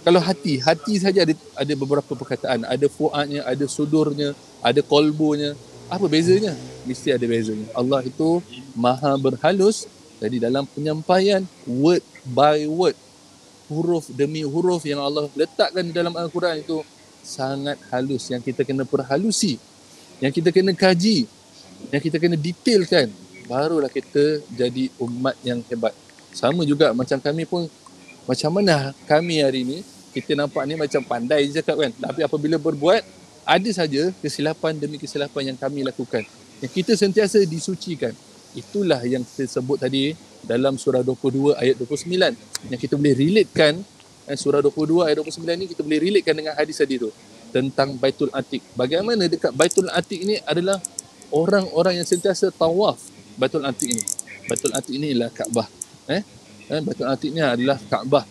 Kalau hati saja ada beberapa perkataan. Ada fuadnya, ada sudurnya, ada kolbunya. Apa bezanya? Mesti ada bezanya. Allah itu maha berhalus. Jadi dalam penyampaian, word by word, huruf demi huruf yang Allah letakkan di dalam Al-Quran itu sangat halus. Yang kita kena perhalusi, yang kita kena kaji, yang kita kena detailkan. Barulah kita jadi umat yang hebat. Sama juga macam kami pun, macam mana kami hari ini, kita nampak ni macam pandai je cakap kan. Tapi apabila berbuat, ada saja kesilapan demi kesilapan yang kami lakukan. Yang kita sentiasa disucikan. Itulah yang kita sebut tadi dalam surah 22 ayat 29. Yang kita boleh relatekan, surah 22 ayat 29 ni kita boleh relatekan dengan hadis tadi tu. Tentang Baitul Atiq. Bagaimana dekat Baitul Atiq ni adalah orang-orang yang sentiasa tawaf Baitul Atiq ni. Baitul Atiq ni ialah Kaabah. Baitul Atiq ni adalah Kaabah.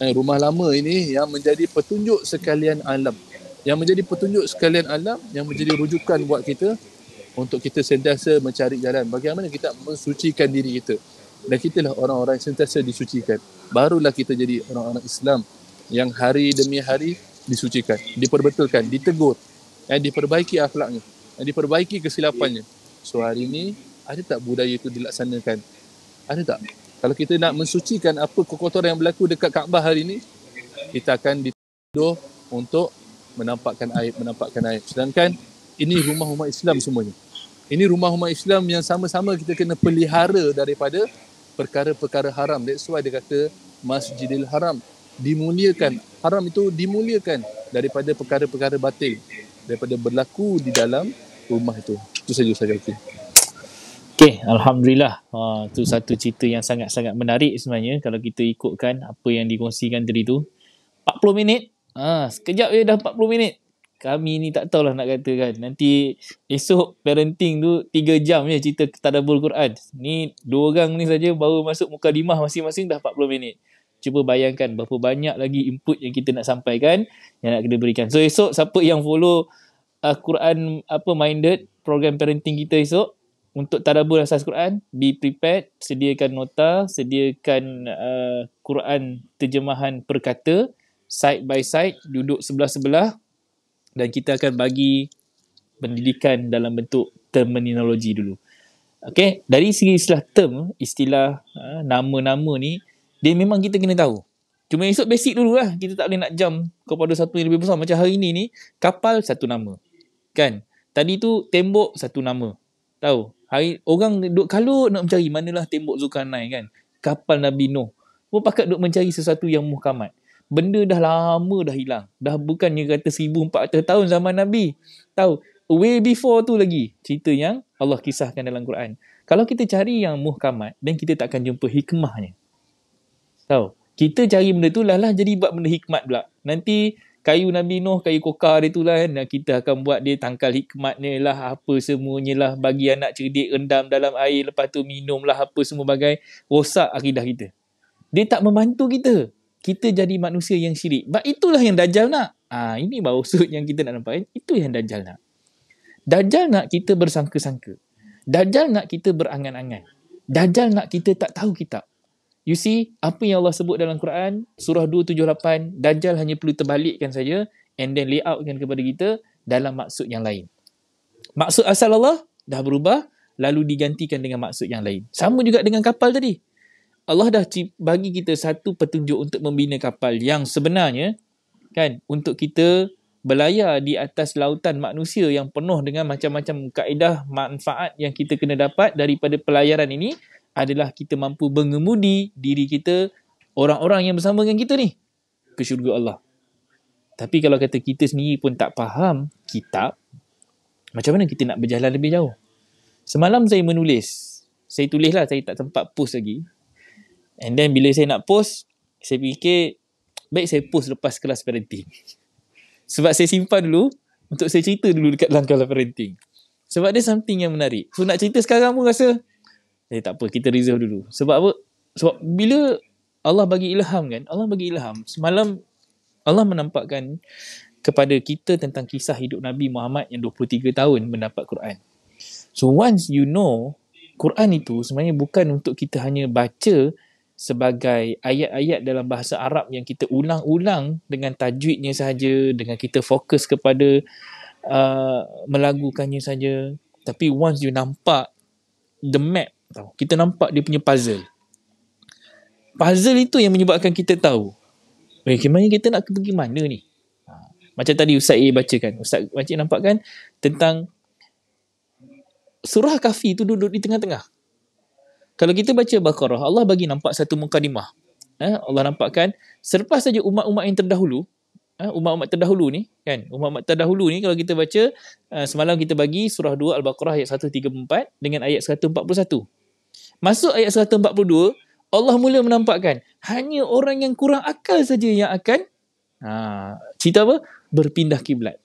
Rumah lama ini yang menjadi petunjuk sekalian alam. Yang menjadi petunjuk sekalian alam, yang menjadi rujukan buat kita untuk kita sentiasa mencari jalan bagaimana kita mensucikan diri kita. Dan kitalah orang-orang yang sentiasa disucikan. Barulah kita jadi orang-orang Islam yang hari demi hari disucikan, diperbetulkan, ditegur, diperbaiki akhlaknya, diperbaiki kesilapannya. So hari ini, ada tak budaya itu dilaksanakan? Ada tak? Kalau kita nak mensucikan apa kekotoran yang berlaku dekat Kaabah hari ini, kita akan dituduh untuk menampakkan aib. Sedangkan ini rumah umat Islam semuanya. Ini rumah umat Islam yang sama-sama kita kena pelihara daripada perkara-perkara haram. That's why dia kata Masjidil Haram dimuliakan. Haram itu dimuliakan daripada perkara-perkara batil, daripada berlaku di dalam rumah itu. Itu saja Ustaz Syauqi. Okay, Alhamdulillah. Itu satu cerita yang sangat-sangat menarik sebenarnya kalau kita ikutkan apa yang dikongsikan tadi tu. 40 minit. Sekejap je dah 40 minit. Kami ni tak tahulah nak kata kan. Nanti esok parenting tu 3 jam je cerita tadabbur Quran. Ni 2 orang ni saja baru masuk mukadimah masing-masing dah 40 minit. Cuba bayangkan berapa banyak lagi input yang kita nak sampaikan, yang nak kita berikan. So esok siapa yang follow Quran minded program parenting kita esok untuk tadabbur asas Quran, be prepared, sediakan nota, sediakan Quran terjemahan perkata side by side, duduk sebelah-sebelah, dan kita akan bagi pendidikan dalam bentuk terminologi dulu. Okay, dari segi istilah term, istilah nama-nama ni, dia memang kita kena tahu. Cuma esok basic dulu lah. Kita tak boleh nak jump kepada satu yang lebih besar. Macam hari ni kapal satu nama. Kan? Tadi tu tembok satu nama. Tahu? Orang duk kalut nak mencari manalah tembok Zulkarnain kan. Kapal Nabi Nuh. Pun pakat duk mencari sesuatu yang muhkamat. Benda dah lama dah hilang. Dah bukannya kata 1400 tahun zaman Nabi. Tahu? Way before tu lagi cerita yang Allah kisahkan dalam Quran. Kalau kita cari yang muhkamat, dan kita takkan jumpa hikmahnya. Tahu? Kita cari benda tu lah jadi buat benda hikmat pula. Nanti kayu Nabi Nuh, kayu kokar dia tu lah kan. Kita akan buat dia tangkal hikmatnya lah, apa semuanya lah. Bagi anak cerdik, rendam dalam air, lepas tu minum lah, apa semua bagai. Rosak akidah kita. Dia tak membantu kita. Kita jadi manusia yang syirik. Itulah yang Dajjal nak. Ini maksud yang kita nak nampak. Itu yang Dajjal nak. Dajjal nak kita bersangka-sangka. Dajjal nak kita berangan-angan. Dajjal nak kita tak tahu kitab. You see, apa yang Allah sebut dalam Quran, surah 278, Dajjal hanya perlu terbalikkan saja and then layoutkan kepada kita dalam maksud yang lain. Maksud asal Allah dah berubah, lalu digantikan dengan maksud yang lain. Sama juga dengan kapal tadi. Allah dah bagi kita satu petunjuk untuk membina kapal yang sebenarnya, kan, untuk kita berlayar di atas lautan manusia yang penuh dengan macam-macam kaedah manfaat yang kita kena dapat daripada pelayaran ini, adalah kita mampu mengemudi diri kita, orang-orang yang bersama dengan kita ni, ke syurga Allah. Tapi kalau kata kita sendiri pun tak faham kitab, macam mana kita nak berjalan lebih jauh? Semalam saya menulis. Saya tulis lah, saya tak sempat post lagi. And then bila saya nak post, saya fikir, baik saya post lepas kelas parenting. Sebab saya simpan dulu, untuk saya cerita dulu dekat dalam kelas parenting. Sebab dia something yang menarik. So nak cerita sekarang pun rasa, tak apa, kita reserve dulu. Sebab apa? Sebab bila Allah bagi ilham kan, Allah bagi ilham. Semalam Allah menampakkan kepada kita tentang kisah hidup Nabi Muhammad yang 23 tahun mendapat Quran. So once you know, Quran itu sebenarnya bukan untuk kita hanya baca sebagai ayat-ayat dalam bahasa Arab yang kita ulang-ulang dengan tajwidnya sahaja, dengan kita fokus kepada melagukannya saja. Tapi once you nampak the map, kita nampak dia punya puzzle. Puzzle itu yang menyebabkan kita tahu, bagaimana kita nak pergi mana ni. Macam tadi Ustaz A bacakan. Ustaz Makcik nampak kan tentang surah Kahfi itu duduk di tengah-tengah. Kalau kita baca Baqarah, Allah bagi nampak satu mukadimah. Allah nampakkan selepas saja umat-umat yang terdahulu, umat-umat terdahulu ni kan, umat-umat terdahulu ni kalau kita baca, semalam kita bagi surah 2 Al-Baqarah ayat 134 dengan ayat 141. Masuk ayat 142, Allah mula menampakkan hanya orang yang kurang akal saja yang akan cerita apa? Berpindah kiblat.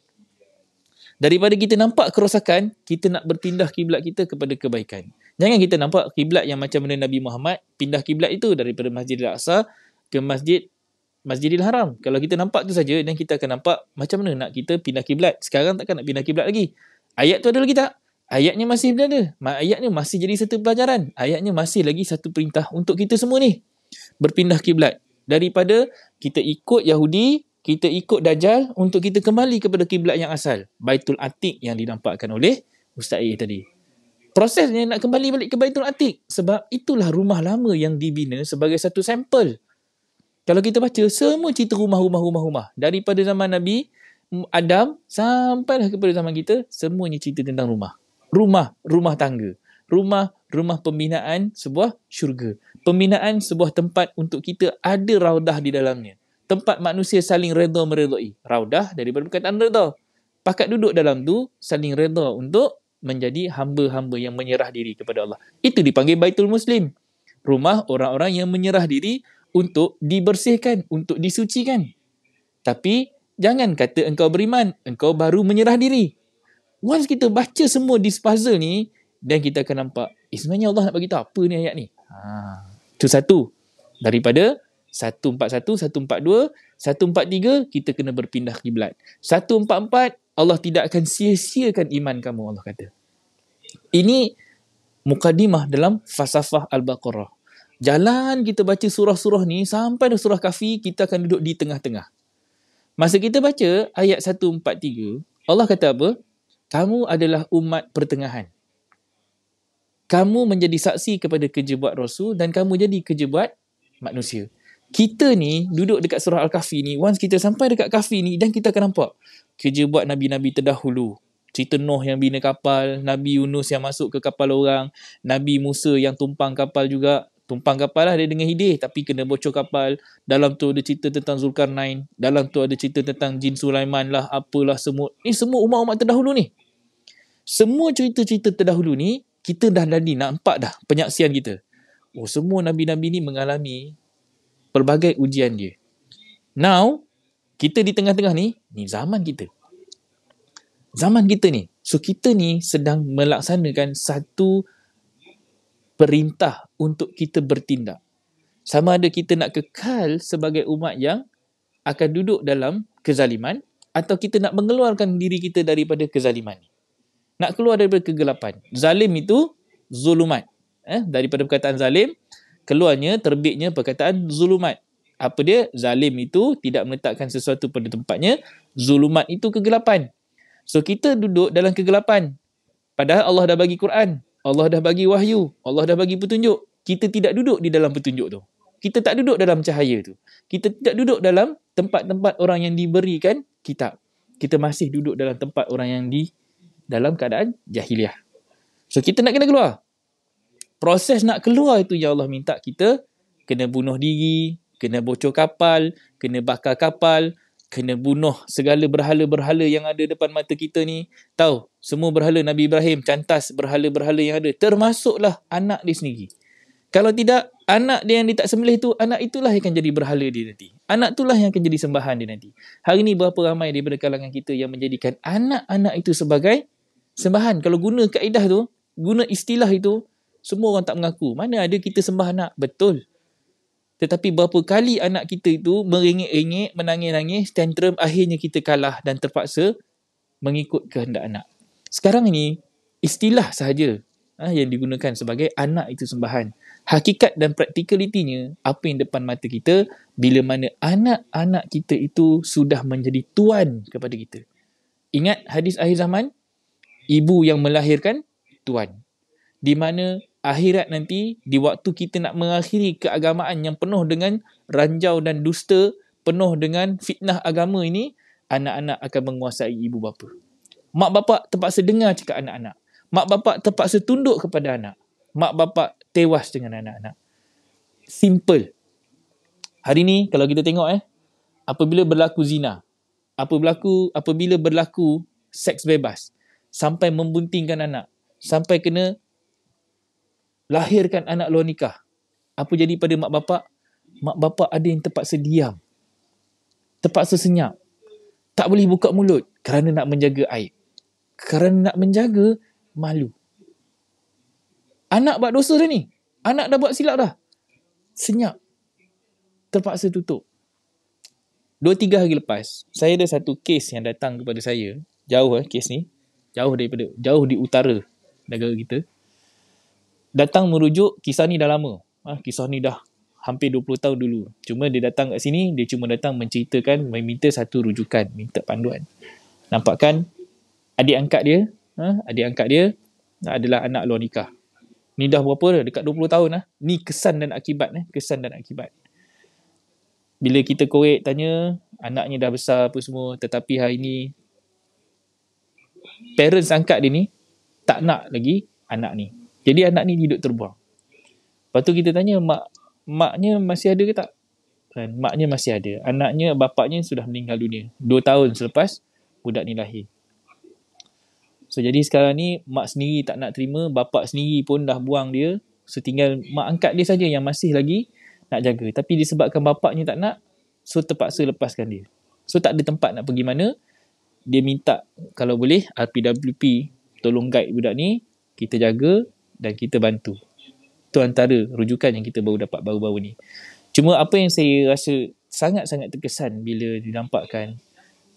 Daripada kita nampak kerosakan, kita nak berpindah kiblat kita kepada kebaikan. Jangan kita nampak kiblat yang macam mana Nabi Muhammad pindah kiblat itu daripada Masjidil Aqsa ke Masjidil Haram. Kalau kita nampak tu saja, dan kita akan nampak macam mana nak kita pindah kiblat. Sekarang takkan nak pindah kiblat lagi. Ayat tu ada lagi tak? Ayatnya masih berada. Ayatnya masih jadi satu pelajaran. Ayatnya masih lagi satu perintah untuk kita semua ni. Berpindah kiblat. Daripada kita ikut Yahudi, kita ikut Dajjal, untuk kita kembali kepada kiblat yang asal. Baitul Atiq yang dinampakkan oleh Ustaz A tadi. Prosesnya nak kembali balik ke Baitul Atiq. Sebab itulah rumah lama yang dibina sebagai satu sampel. Kalau kita baca, semua cerita rumah. Daripada zaman Nabi Adam sampailah kepada zaman kita, semuanya cerita tentang rumah. Rumah tangga. Rumah pembinaan sebuah syurga. Pembinaan sebuah tempat untuk kita ada raudah di dalamnya. Tempat manusia saling redha meredai. Raudah daripada perkataan redha. Pakat duduk dalam tu, saling redha untuk menjadi hamba-hamba yang menyerah diri kepada Allah. Itu dipanggil Baitul Muslim. Rumah orang-orang yang menyerah diri untuk dibersihkan, untuk disucikan. Tapi jangan kata engkau beriman, engkau baru menyerah diri. Once kita baca semua this puzzle ni, dan kita akan nampak, sebenarnya Allah nak bagi tahu apa ni ayat ni. Itu satu. Daripada 141, 142, 143, kita kena berpindah kiblat. 144, Allah tidak akan sia-siakan iman kamu, Allah kata. Ini mukadimah dalam falsafah Al-Baqarah. Jalan kita baca surah-surah ni, sampai dah surah Kahfi, kita akan duduk di tengah-tengah. Masa kita baca ayat 143, Allah kata apa? Kamu adalah umat pertengahan. Kamu menjadi saksi kepada kerja buat Rasul dan kamu jadi kerja buat manusia. Kita ni duduk dekat surah Al-Kahfi ni, once kita sampai dekat Kahfi ni, dan kita akan nampak kerja buat Nabi-Nabi terdahulu. Cerita Nuh yang bina kapal, Nabi Yunus yang masuk ke kapal orang, Nabi Musa yang tumpang kapal juga. Tumpang kapal lah dia dengan hidih tapi kena bocor kapal. Dalam tu ada cerita tentang Zulkarnain. Dalam tu ada cerita tentang Jin Sulaiman lah, apalah semua. Ni semua umat-umat terdahulu ni. Semua cerita-cerita terdahulu ni, kita dah tadi nampak dah penyaksian kita. Oh, semua Nabi-Nabi ni mengalami pelbagai ujian dia. Now, kita di tengah-tengah ni zaman kita. Zaman kita ni. So, kita ni sedang melaksanakan satu perintah untuk kita bertindak. Sama ada kita nak kekal sebagai umat yang akan duduk dalam kezaliman atau kita nak mengeluarkan diri kita daripada kezaliman. Nak keluar daripada kegelapan. Zalim itu zulumat. Daripada perkataan zalim, keluarnya, terbitnya perkataan zulumat. Apa dia? Zalim itu tidak meletakkan sesuatu pada tempatnya. Zulumat itu kegelapan. So kita duduk dalam kegelapan. Padahal Allah dah bagi Quran. Allah dah bagi wahyu. Allah dah bagi petunjuk. Kita tidak duduk di dalam petunjuk tu. Kita tak duduk dalam cahaya tu. Kita tidak duduk dalam tempat-tempat orang yang diberikan kitab. Kita masih duduk dalam tempat orang yang dalam keadaan jahiliah. So kita nak kena keluar. Proses nak keluar itu yang Allah minta kita kena bunuh diri, kena bocor kapal, kena bakar kapal, kena bunuh segala berhala-berhala yang ada depan mata kita ni. Tahu, semua berhala Nabi Ibrahim, cantas berhala-berhala yang ada. Termasuklah anak dia sendiri. Kalau tidak, anak dia yang dia tak sembelih tu, anak itulah yang akan jadi berhala dia nanti. Anak itulah yang akan jadi sembahan dia nanti. Hari ni berapa ramai daripada kalangan kita yang menjadikan anak-anak itu sebagai sembahan. Kalau guna kaedah tu, guna istilah itu, semua orang tak mengaku. Mana ada kita sembah anak? Betul. Tetapi berapa kali anak kita itu merengek-rengek, menangis-nangis, tantrum, akhirnya kita kalah dan terpaksa mengikut kehendak anak. Sekarang ini, istilah sahaja yang digunakan sebagai anak itu sembahan. Hakikat dan praktikalitinya, apa yang depan mata kita, bila mana anak-anak kita itu sudah menjadi tuan kepada kita. Ingat hadis akhir zaman? Ibu yang melahirkan, tuan. Di mana akhirat nanti, di waktu kita nak mengakhiri keagamaan yang penuh dengan ranjau dan dusta, penuh dengan fitnah agama ini, anak-anak akan menguasai ibu bapa. Mak bapak terpaksa dengar cakap anak-anak. Mak bapak terpaksa tunduk kepada anak. Mak bapak tewas dengan anak-anak. Simple. Hari ni kalau kita tengok apabila berlaku zina, apabila berlaku seks bebas, sampai membuntingkan anak, sampai kena lahirkan anak luar nikah. Apa jadi pada mak bapak? Mak bapak ada yang terpaksa diam. Terpaksa senyap. Tak boleh buka mulut kerana nak menjaga aib. Kerana nak menjaga malu. Anak buat dosa dah ni. Anak dah buat silap dah. Senyap. Terpaksa tutup. 2-3 hari lepas, saya ada satu kes yang datang kepada saya. Jauh kes ni. Jauh di utara negara kita. Datang merujuk kisah ni dah lama. Kisah ni dah hampir 20 tahun dulu. Cuma dia datang kat sini, dia cuma datang menceritakan, meminta satu rujukan, minta panduan. Nampak kan adik angkat dia adalah anak luar nikah. Ni dah berapa dah? Dekat 20 tahun lah. Ni kesan dan akibat. Kesan dan akibat. Bila kita korek tanya, anaknya dah besar apa semua. Tetapi hari ni, parents angkat dia ni, tak nak lagi anak ni. Jadi anak ni hidup terbuang. Lepas tu kita tanya, maknya masih ada ke tak? Kan, maknya masih ada. Anaknya, bapaknya sudah meninggal dunia. 2 tahun selepas budak ni lahir. So jadi sekarang ni mak sendiri tak nak terima, bapak sendiri pun dah buang dia. So tinggal mak angkat dia saja yang masih lagi nak jaga. Tapi disebabkan bapaknya tak nak, so terpaksa lepaskan dia. So tak ada tempat nak pergi mana. Dia minta kalau boleh RPWP tolong guide budak ni, kita jaga dan kita bantu. Itu antara rujukan yang kita baru dapat baru-baru ni. Cuma apa yang saya rasa sangat-sangat terkesan bila dinampakkan,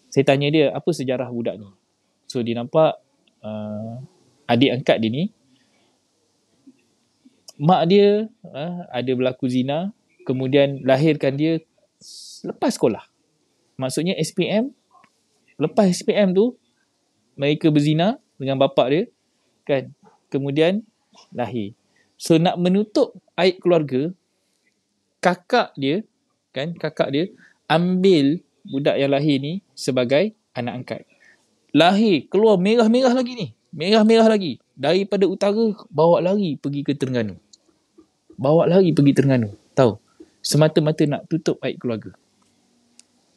saya tanya dia apa sejarah budak ni. So dia nampak adik angkat dia ni, mak dia ada berlaku zina, kemudian lahirkan dia lepas sekolah. Maksudnya SPM, lepas SPM tu, mereka berzina dengan bapak dia, kan? Kemudian lahir. So nak menutup aib keluarga, kakak dia ambil budak yang lahir ni sebagai anak angkat. Lahir, keluar merah-merah lagi ni. Merah-merah lagi. Daripada utara, bawa lari pergi ke Terengganu. Tahu? Semata-mata nak tutup aib keluarga.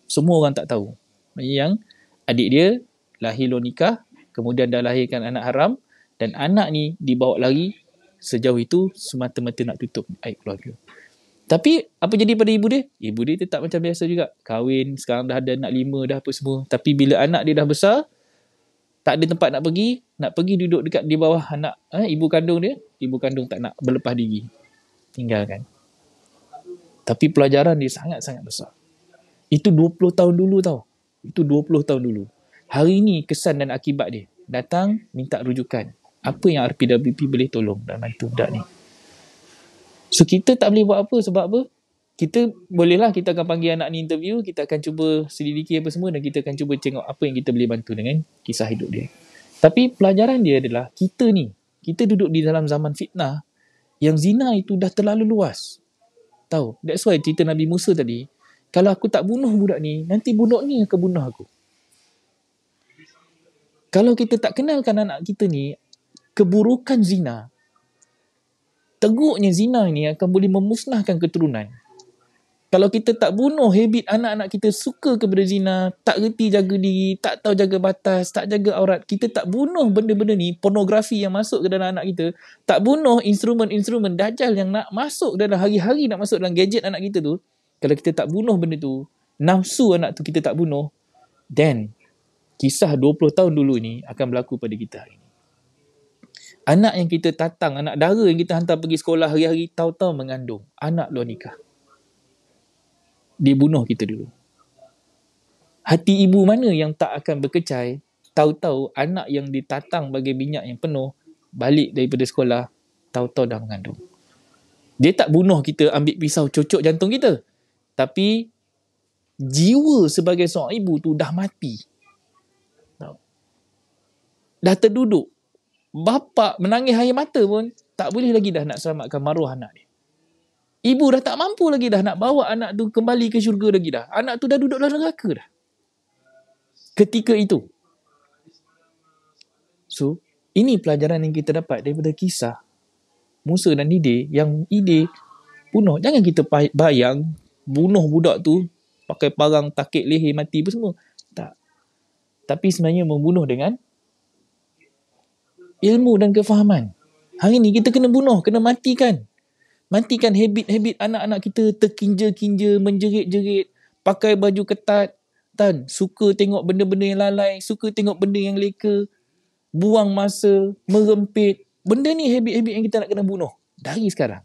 Semua orang tak tahu. Yang adik dia lahir luar nikah, kemudian dah lahirkan anak haram, dan anak ni dibawa lari sejauh itu semata-mata nak tutup aib keluarga. Tapi apa jadi pada ibu dia? Ibu dia tetap macam biasa juga. Kahwin, sekarang dah ada anak 5 dah apa semua. Tapi bila anak dia dah besar, tak ada tempat nak pergi duduk dekat di bawah anak ibu kandung dia. Ibu kandung tak nak, berlepas diri, tinggalkan. Tapi pelajaran dia sangat-sangat besar. Itu 20 tahun dulu tau. Hari ni kesan dan akibat dia. Datang minta rujukan. Apa yang RPWP boleh tolong dan bantu budak ni. So kita tak boleh buat apa. Sebab apa? Kita akan panggil anak ni interview, kita akan cuba selidiki apa semua, dan kita akan cuba tengok apa yang kita boleh bantu dengan kisah hidup dia. Tapi pelajaran dia adalah kita duduk di dalam zaman fitnah yang zina itu dah terlalu luas. Tahu? That's why cerita Nabi Musa tadi, kalau aku tak bunuh budak ni, nanti budak ni akan bunuh aku. Kalau kita tak kenalkan anak kita ni keburukan zina, teruknya zina ni akan boleh memusnahkan keturunan. Kalau kita tak bunuh habit anak-anak kita suka kepada zina, tak reti jaga diri, tak tahu jaga batas, tak jaga aurat, kita tak bunuh benda-benda ni, pornografi yang masuk ke dalam anak kita, tak bunuh instrumen-instrumen dajal yang nak masuk dalam hari-hari, nak masuk dalam gadget anak kita tu, kalau kita tak bunuh benda tu, nafsu anak tu kita tak bunuh, then kisah 20 tahun dulu ni akan berlaku pada kita hari ni. Anak yang kita tatang, anak dara yang kita hantar pergi sekolah hari-hari, tahu-tahu mengandung anak luar nikah. Dia bunuh kita dulu. Hati ibu mana yang tak akan berkecai, tahu-tahu anak yang ditatang bagai minyak yang penuh, balik daripada sekolah, tahu-tahu dah mengandung. Dia tak bunuh kita, ambil pisau cocok jantung kita. Tapi jiwa sebagai seorang ibu tu dah mati. Dah terduduk. Bapa menangis air mata pun tak boleh lagi dah nak selamatkan maruah anak dia. Ibu dah tak mampu lagi dah nak bawa anak tu kembali ke syurga lagi dah. Anak tu dah duduk dalam neraka dah. Ketika itu. So, ini pelajaran yang kita dapat daripada kisah Musa dan Ide, yang Ide bunuh. Jangan kita bayang bunuh budak tu pakai parang takik leher mati apa semua. Tak. Tapi sebenarnya membunuh dengan ilmu dan kefahaman. Hari ni kita kena bunuh, kena matikan. Matikan habit-habit anak-anak kita terkinja-kinja, menjerit-jerit, pakai baju ketat, dan suka tengok benda-benda yang lalai, suka tengok benda yang leka, buang masa, merempit. Benda ni habit-habit yang kita nak kena bunuh dari sekarang.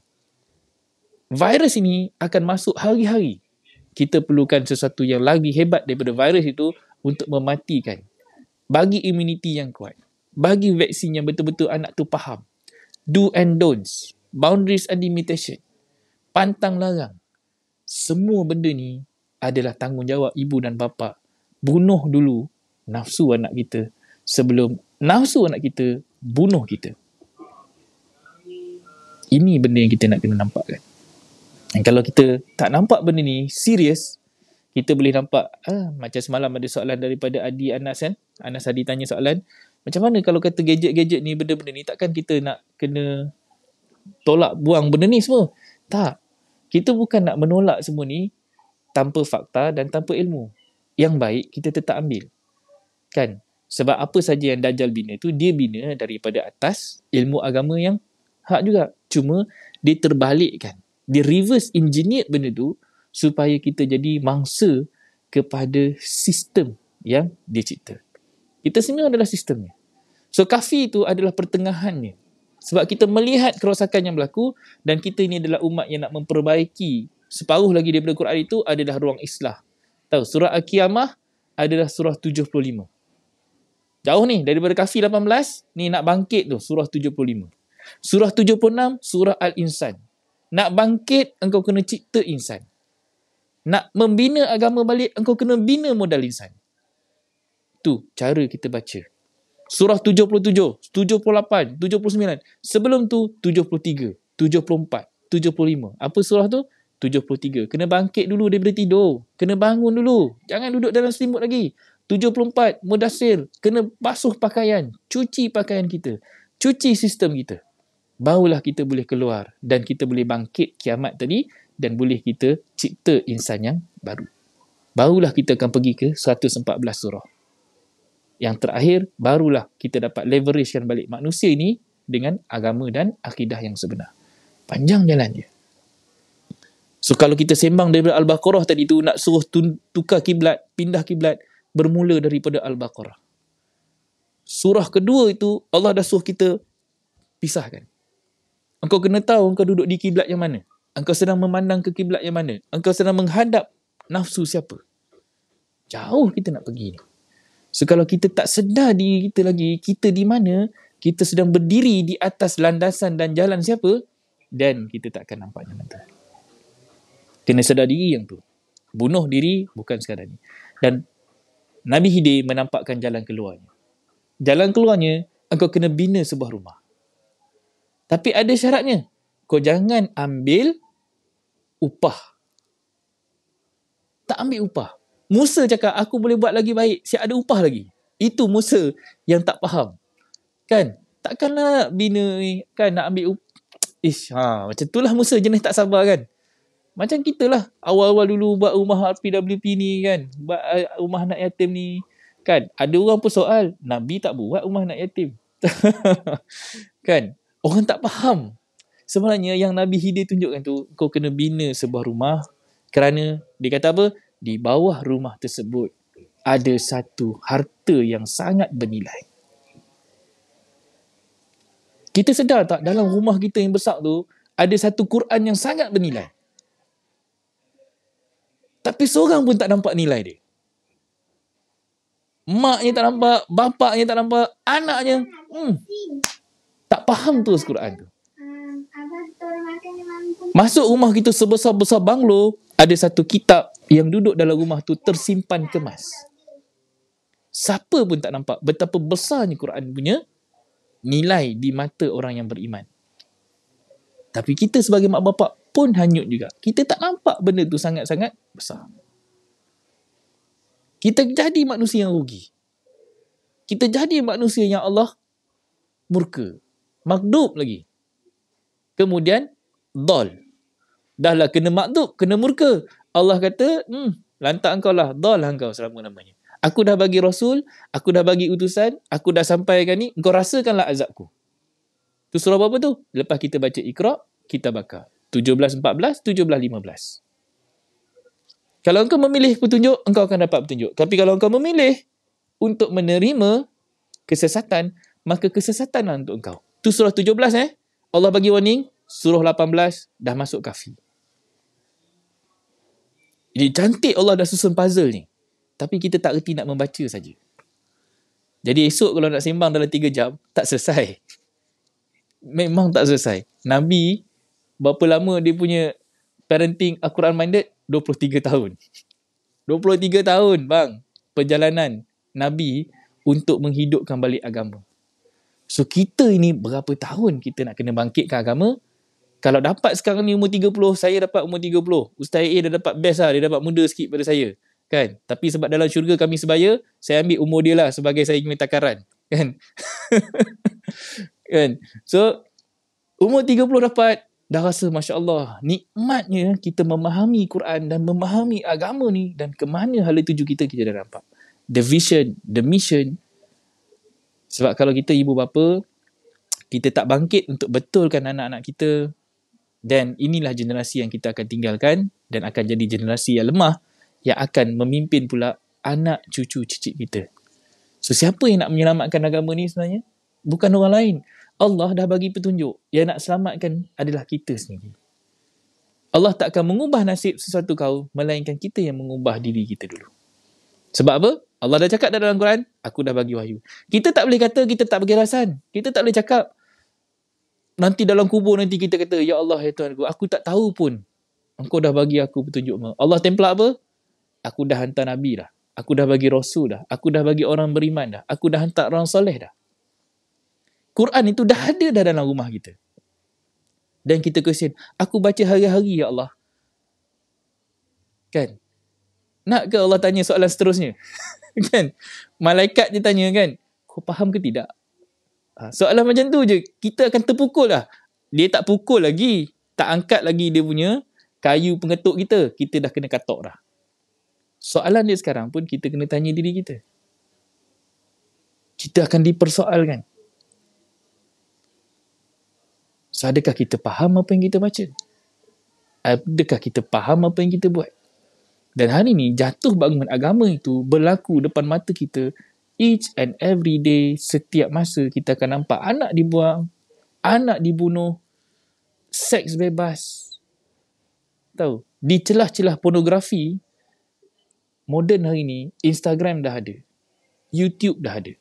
Virus ini akan masuk hari-hari. Kita perlukan sesuatu yang lagi hebat daripada virus itu untuk mematikan. Bagi immunity yang kuat. Bagi vaksin yang betul-betul anak tu faham. Do and don'ts. Boundaries and limitation. Pantang larang. Semua benda ni adalah tanggungjawab ibu dan bapa. Bunuh dulu nafsu anak kita sebelum nafsu anak kita bunuh kita. Ini benda yang kita nak kena nampakkan. Dan kalau kita tak nampak benda ni serius, kita boleh nampak macam semalam ada soalan daripada Adi Anas kan. Anas Adi tanya soalan, macam mana kalau kata gadget-gadget ni, benda-benda ni, takkan kita nak kena tolak buang benda ni semua? Tak. Kita bukan nak menolak semua ni tanpa fakta dan tanpa ilmu. Yang baik kita tetap ambil. Kan? Sebab apa saja yang Dajjal bina tu, dia bina daripada atas ilmu agama yang hak juga. Cuma dia terbalikkan. Dia reverse engineer benda tu supaya kita jadi mangsa kepada sistem yang dia cipta. Kita semua adalah sistemnya. So kafir itu adalah pertengahannya. Sebab kita melihat kerosakan yang berlaku dan kita ini adalah umat yang nak memperbaiki separuh lagi daripada Quran itu adalah ruang islah. Tahu, surah Al-Qiyamah adalah surah 75. Jauh ni, daripada kafir 18, ni nak bangkit tu, surah 75. Surah 76, surah Al-Insan. Nak bangkit, engkau kena cipta insan. Nak membina agama balik, engkau kena bina modal insan. Tu cara kita baca. Surah 77, 78, 79. Sebelum tu 73, 74, 75. Apa surah tu? 73. Kena bangkit dulu daripada tidur. Kena bangun dulu. Jangan duduk dalam selimut lagi. 74, Mudassir. Kena basuh pakaian. Cuci pakaian kita. Cuci sistem kita. Barulah kita boleh keluar. Dan kita boleh bangkit kiamat tadi. Dan boleh kita cipta insan yang baru. Barulah kita akan pergi ke 114 surah. Yang terakhir, barulah kita dapat leveragekan balik manusia ini dengan agama dan akidah yang sebenar. Panjang jalan dia. So kalau kita sembang daripada Al-Baqarah tadi tu, nak suruh tukar kiblat, pindah kiblat, bermula daripada Al-Baqarah. Surah kedua itu, Allah dah suruh kita pisahkan. Engkau kena tahu engkau duduk di kiblat yang mana. Engkau sedang memandang ke kiblat yang mana. Engkau sedang menghadap nafsu siapa. Jauh kita nak pergi ni. So kalau kita tak sedar diri kita lagi, kita di mana, kita sedang berdiri di atas landasan dan jalan siapa, dan kita tak akan nampak jalan tu. Kena sedar diri yang tu. Bunuh diri bukan sekadar ni. Dan Nabi Khidir menampakkan jalan keluarnya. Jalan keluarnya, engkau kena bina sebuah rumah. Tapi ada syaratnya. Kau jangan ambil upah. Tak ambil upah. Musa cakap, aku boleh buat lagi baik. Siap ada upah lagi. Itu Musa yang tak faham. Kan? Takkanlah bina ni. Kan nak ambil upah. Macam itulah Musa jenis tak sabar kan. Macam kita lah. Awal-awal dulu buat rumah RPWP ni kan. Buat rumah anak yatim ni. Kan? Ada orang pun soal. Nabi tak buat rumah anak yatim. Kan? Orang tak faham. Sebenarnya yang Nabi Khidir tunjukkan tu, kau kena bina sebuah rumah. Kerana dia kata apa? Di bawah rumah tersebut ada satu harta yang sangat bernilai. Kita sedar tak dalam rumah kita yang besar tu ada satu Quran yang sangat bernilai. Tapi seorang pun tak nampak nilai dia. Maknya tak nampak, bapaknya tak nampak, anaknya tak faham terus Quran tu. Masuk rumah kita sebesar-besar banglo, ada satu kitab yang duduk dalam rumah tu tersimpan kemas. Siapa pun tak nampak betapa besarnya Quran punya nilai di mata orang yang beriman. Tapi kita sebagai mak bapak pun hanyut juga. Kita tak nampak benda tu sangat-sangat besar. Kita jadi manusia yang rugi. Kita jadi manusia yang Allah murka. Maghdub lagi. Kemudian dal. Dahlah kena maghdub, kena murka. Allah kata, lantak engkau lah, dal lah engkau selama-lamanya. Aku dah bagi Rasul, aku dah bagi utusan, aku dah sampaikan ni, engkau rasakanlah azabku. Tu surah apa tu? Lepas kita baca Iqra, kita bakar. 17-14, 17-15. Kalau engkau memilih petunjuk, engkau akan dapat petunjuk. Tapi kalau engkau memilih untuk menerima kesesatan, maka kesesatanlah untuk engkau. Tu surah 17 Allah bagi warning, surah 18 dah masuk kafir. Jadi cantik Allah dah susun puzzle ni. Tapi kita tak reti nak membaca saja. Jadi esok kalau nak sembang dalam 3 jam, tak selesai. Memang tak selesai. Nabi, berapa lama dia punya parenting Al-Quran minded? 23 tahun. 23 tahun bang. Perjalanan Nabi untuk menghidupkan balik agama. So kita ini berapa tahun kita nak kena bangkitkan agama? Kalau dapat sekarang ni umur 30, saya dapat umur 30. Ustaz A dah dapat best lah. Dia dapat muda sikit pada saya. Kan? Tapi sebab dalam syurga kami sebaya, saya ambil umur dia lah sebagai saya ingin takaran. Kan? Kan? So, umur 30 dapat, dah rasa Masya Allah, nikmatnya kita memahami Quran dan memahami agama ni dan ke mana hala tuju kita dah nampak. The vision, the mission. Sebab kalau kita ibu bapa, kita tak bangkit untuk betulkan anak-anak kita, dan inilah generasi yang kita akan tinggalkan dan akan jadi generasi yang lemah yang akan memimpin pula anak cucu cicit kita. So siapa yang nak menyelamatkan agama ni sebenarnya? Bukan orang lain. Allah dah bagi petunjuk. Yang nak selamatkan adalah kita sendiri. Allah tak akan mengubah nasib sesuatu kaum, melainkan kita yang mengubah diri kita dulu. Sebab apa? Allah dah cakap dalam Quran, aku dah bagi wahyu. Kita tak boleh kata kita tak bagi alasan. Kita tak boleh cakap nanti dalam kubur nanti kita kata, ya Allah, ya Tuhan aku tak tahu pun engkau dah bagi aku petunjuk. Allah template apa? Aku dah hantar Nabi dah. Aku dah bagi Rasul dah. Aku dah bagi orang beriman dah. Aku dah hantar orang soleh dah. Quran itu dah ada dah dalam rumah kita. Dan kita question, aku baca hari-hari ya Allah. Kan? Nak ke Allah tanya soalan seterusnya? Kan? Malaikat dia tanya kan, kau faham ke tidak? Soalan macam tu je, kita akan terpukul lah. Dia tak pukul lagi, tak angkat lagi dia punya kayu pengetuk kita dah kena katok dah. Soalan dia sekarang pun kita kena tanya diri kita. Kita akan dipersoalkan. So, adakah kita faham apa yang kita baca? Adakah kita faham apa yang kita buat? Dan hari ni jatuh bangun agama itu berlaku depan mata kita each and every day. Setiap masa kita akan nampak anak dibuang, anak dibunuh, seks bebas. Tahu? Di celah-celah pornografi moden hari ni, Instagram dah ada, YouTube dah ada,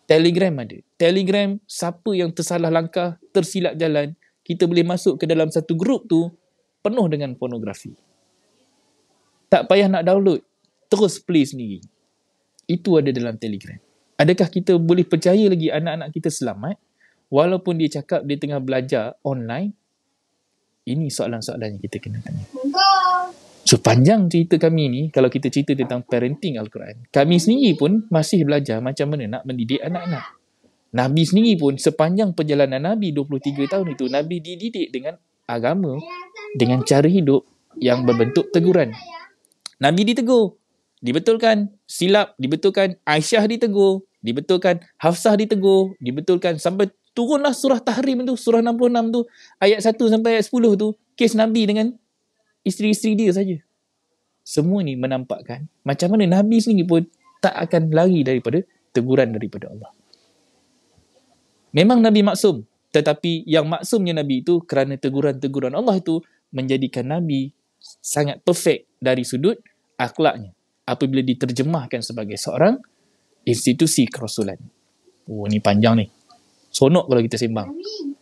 Telegram ada. Telegram, siapa yang tersalah langkah, tersilap jalan, kita boleh masuk ke dalam satu grup tu penuh dengan pornografi. Tak payah nak download, terus play sendiri. Itu ada dalam Telegram. Adakah kita boleh percaya lagi anak-anak kita selamat walaupun dia cakap dia tengah belajar online? Ini soalan-soalan yang kita kena tanya. So, panjang cerita kami ni, kalau kita cerita tentang parenting Al-Quran, kami sendiri pun masih belajar macam mana nak mendidik anak-anak. Nabi sendiri pun sepanjang perjalanan Nabi 23 tahun itu, Nabi dididik dengan agama, dengan cara hidup yang berbentuk teguran. Nabi ditegur, dibetulkan, silap, dibetulkan, Aisyah ditegur, dibetulkan, Hafsah ditegur, dibetulkan, sampai turunlah surah Tahrim tu, surah 66 tu, ayat 1 sampai ayat 10 tu, kes Nabi dengan isteri-isteri dia saja. Semua ni menampakkan macam mana Nabi sendiri pun tak akan lari daripada teguran daripada Allah. Memang Nabi maksum, tetapi yang maksumnya Nabi itu kerana teguran-teguran Allah itu menjadikan Nabi sangat perfect dari sudut akhlaknya apabila diterjemahkan sebagai seorang institusi kerasulan. Oh, ni panjang ni. Sonok kalau kita sembang.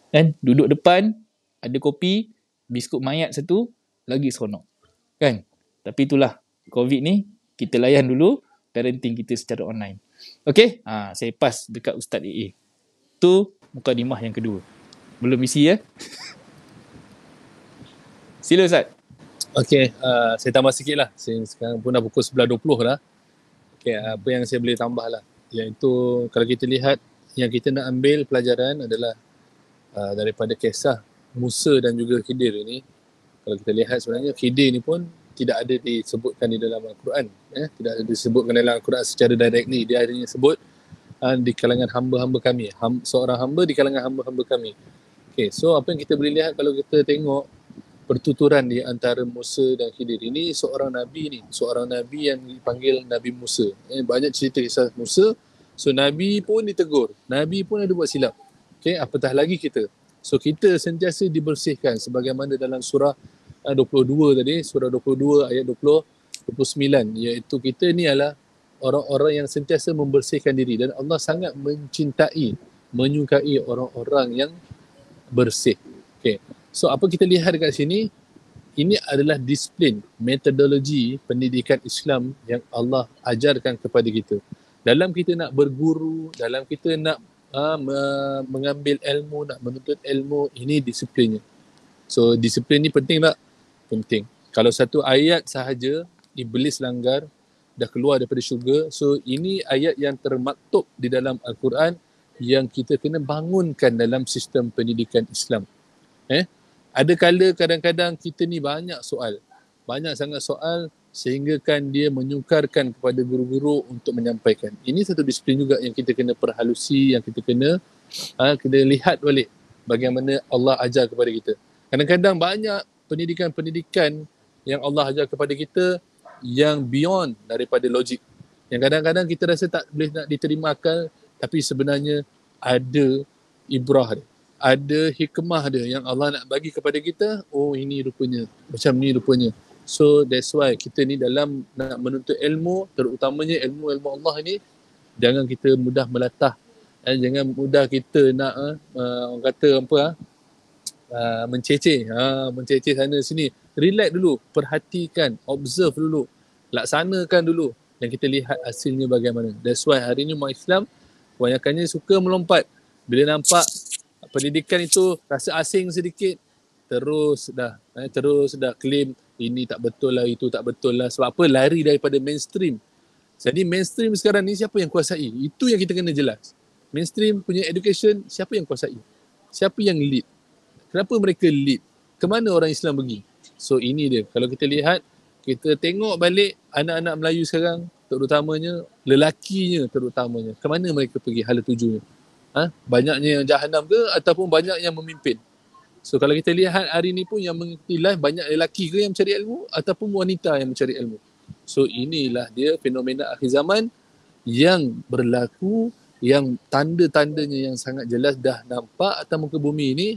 Kan? Duduk depan, ada kopi, biskut mayat satu, lagi seronok. Kan? Tapi itulah, COVID ni, kita layan dulu parenting kita secara online. Okay? Saya pass dekat Ustaz AA. Tu mukadimah yang kedua. Belum isi ya? Sila Ustaz. Okay, saya tambah sikit lah. Sekarang pun dah pukul 11.20 lah. Okay, apa yang saya boleh tambah lah, iaitu kalau kita lihat, yang kita nak ambil pelajaran adalah daripada kisah Musa dan juga Khidir ini. Kalau kita lihat sebenarnya Khidir ni pun tidak ada disebutkan di dalam Al-Quran. Tidak ada disebutkan dalam Al-Quran secara direct ni. Dia hanya sebut di kalangan hamba-hamba kami. Seorang hamba di kalangan hamba-hamba kami. Okay, so apa yang kita boleh lihat kalau kita tengok pertuturan di antara Musa dan Khidir ini, seorang Nabi ni. Seorang Nabi yang dipanggil Nabi Musa. Banyak cerita kisah Musa. So Nabi pun ditegur. Nabi pun ada buat silap. Okay, apatah lagi kita. So kita sentiasa dibersihkan sebagaimana dalam surah 22 tadi, surah 22 ayat 29, iaitu kita ni adalah orang-orang yang sentiasa membersihkan diri, dan Allah sangat mencintai, menyukai orang-orang yang bersih. Okay. So apa kita lihat dekat sini, ini adalah disiplin, metodologi pendidikan Islam yang Allah ajarkan kepada kita. Dalam kita nak berguru, dalam kita nak mengambil ilmu, nak menuntut ilmu, ini disiplinnya. So disiplin ni penting tak? Penting. Kalau satu ayat sahaja iblis langgar, dah keluar daripada syurga. So ini ayat yang termaktub di dalam Al-Quran yang kita kena bangunkan dalam sistem pendidikan Islam. Ada kala kadang-kadang kita ni banyak soal. Banyak sangat soal sehingga kan dia menyukarkan kepada guru-guru untuk menyampaikan. Ini satu disiplin juga yang kita kena perhalusi, yang kita kena lihat balik bagaimana Allah ajar kepada kita. Kadang-kadang banyak pendidikan-pendidikan yang Allah ajar kepada kita yang beyond daripada logik. Yang kadang-kadang kita rasa tak boleh nak diterima akal, tapi sebenarnya ada ibrah dia. Ada hikmah dia yang Allah nak bagi kepada kita. Oh, ini rupanya, macam ni rupanya. So that's why kita ni dalam nak menuntut ilmu, terutamanya ilmu-ilmu Allah ni, jangan kita mudah melatah, jangan mudah kita nak orang kata apa, menceceh sana sini. Relax dulu, perhatikan, observe dulu, laksanakan dulu dan kita lihat hasilnya bagaimana. That's why hari ni umat Islam kebanyakannya suka melompat. Bila nampak pendidikan itu rasa asing sedikit, terus dah claim ini tak betul lah, itu tak betul lah. Sebab apa? Lari daripada mainstream. Jadi mainstream sekarang ni siapa yang kuasai? Itu yang kita kena jelas. Mainstream punya education, siapa yang kuasai? Siapa yang lead? Kenapa mereka lead? Kemana orang Islam pergi? So ini dia. Kalau kita lihat, kita tengok balik anak-anak Melayu sekarang, terutamanya, lelakinya terutamanya. Kemana mereka pergi hala tujunya? Banyaknya yang jahanam ke ataupun banyak yang memimpin? So kalau kita lihat hari ni pun yang mengikuti live, banyak lelaki ke yang mencari ilmu ataupun wanita yang mencari ilmu. So inilah dia fenomena akhir zaman yang berlaku, yang tanda-tandanya yang sangat jelas dah nampak atas muka bumi ini.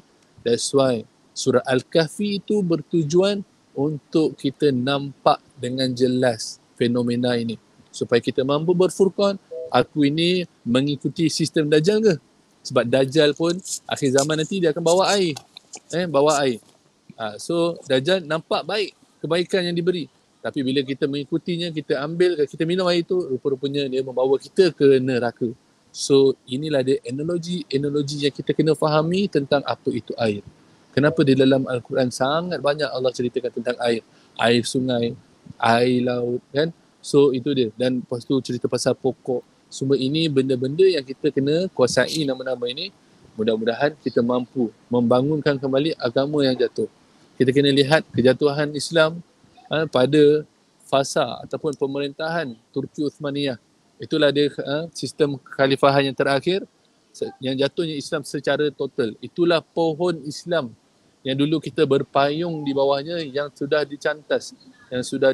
That's why surah Al-Kahfi itu bertujuan untuk kita nampak dengan jelas fenomena ini. Supaya kita mampu berfurqan, aku ini mengikuti sistem Dajjal ke? Sebab Dajjal pun akhir zaman nanti dia akan bawa air. Bawa air. So Dajjal nampak baik kebaikan yang diberi. Tapi bila kita mengikutinya, kita ambil, kita minum air itu, rupa-rupanya dia membawa kita ke neraka. So inilah dia analogi yang kita kena fahami tentang apa itu air. Kenapa di dalam Al-Quran sangat banyak Allah ceritakan tentang air. Air sungai, air laut kan. So itu dia. Dan lepas tu cerita pasal pokok. Semua ini benda-benda yang kita kena kuasai nama-nama ini. Mudah-mudahan kita mampu membangunkan kembali agama yang jatuh. Kita kena lihat kejatuhan Islam pada fasa ataupun pemerintahan Turki Uthmaniyah. Itulah dia sistem khalifahan yang terakhir yang jatuhnya Islam secara total. Itulah pohon Islam yang dulu kita berpayung di bawahnya, yang sudah dicantas, yang sudah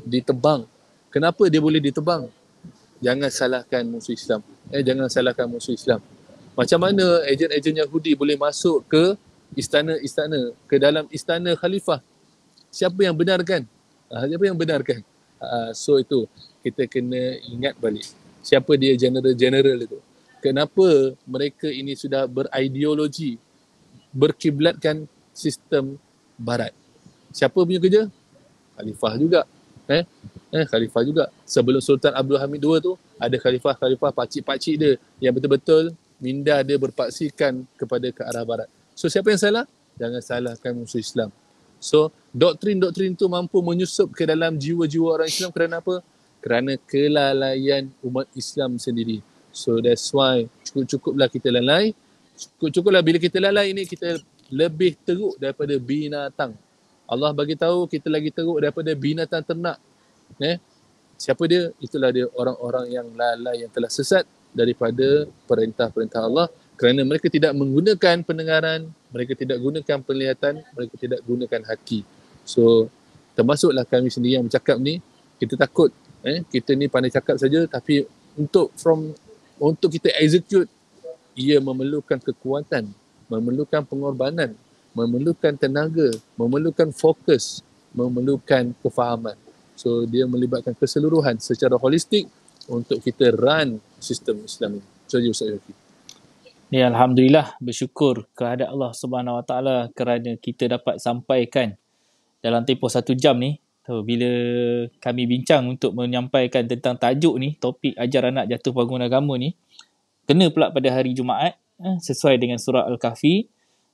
ditebang. Kenapa dia boleh ditebang? Jangan salahkan musuh Islam. Jangan salahkan musuh Islam. Macam mana ejen-ejen Yahudi boleh masuk ke istana-istana, ke dalam istana khalifah? Siapa yang benarkan? Siapa yang benarkan? So itu kita kena ingat balik. Siapa dia general-general itu? Kenapa mereka ini sudah berideologi, berkiblatkan sistem barat? Siapa punya kerja? Khalifah juga. Khalifah juga. Sebelum Sultan Abdul Hamid II tu, ada khalifah-khalifah pakcik-pakcik dia yang betul-betul minda dia berpaksikan kepada ke arah barat. So siapa yang salah? Jangan salahkan musuh Islam. So doktrin-doktrin itu mampu menyusup ke dalam jiwa-jiwa orang Islam kerana apa? Kerana kelalaian umat Islam sendiri. So that's why cukup-cukuplah kita lalai. Cukup-cukuplah bila kita lalai ini, kita lebih teruk daripada binatang. Allah bagi tahu kita lagi teruk daripada binatang ternak. Siapa dia? Itulah dia, orang-orang yang lalai, yang telah sesat daripada perintah-perintah Allah, kerana mereka tidak menggunakan pendengaran, mereka tidak gunakan penglihatan, mereka tidak gunakan hati. So termasuklah kami sendiri yang bercakap ni, kita takut kita ni pandai cakap saja, tapi untuk kita execute, ia memerlukan kekuatan, memerlukan pengorbanan, memerlukan tenaga, memerlukan fokus, memerlukan kefahaman. So dia melibatkan keseluruhan secara holistik untuk kita run sistem Islam ini. So Ustaz Yafie. Ya, Alhamdulillah, bersyukur kepada Allah Subhanahu Wa Taala kerana kita dapat sampaikan dalam tempoh 1 jam ni. Bila kami bincang untuk menyampaikan tentang tajuk ni, topik ajar anak jatuh bangun agama ni, kena pula pada hari Jumaat, sesuai dengan surah Al-Kahfi,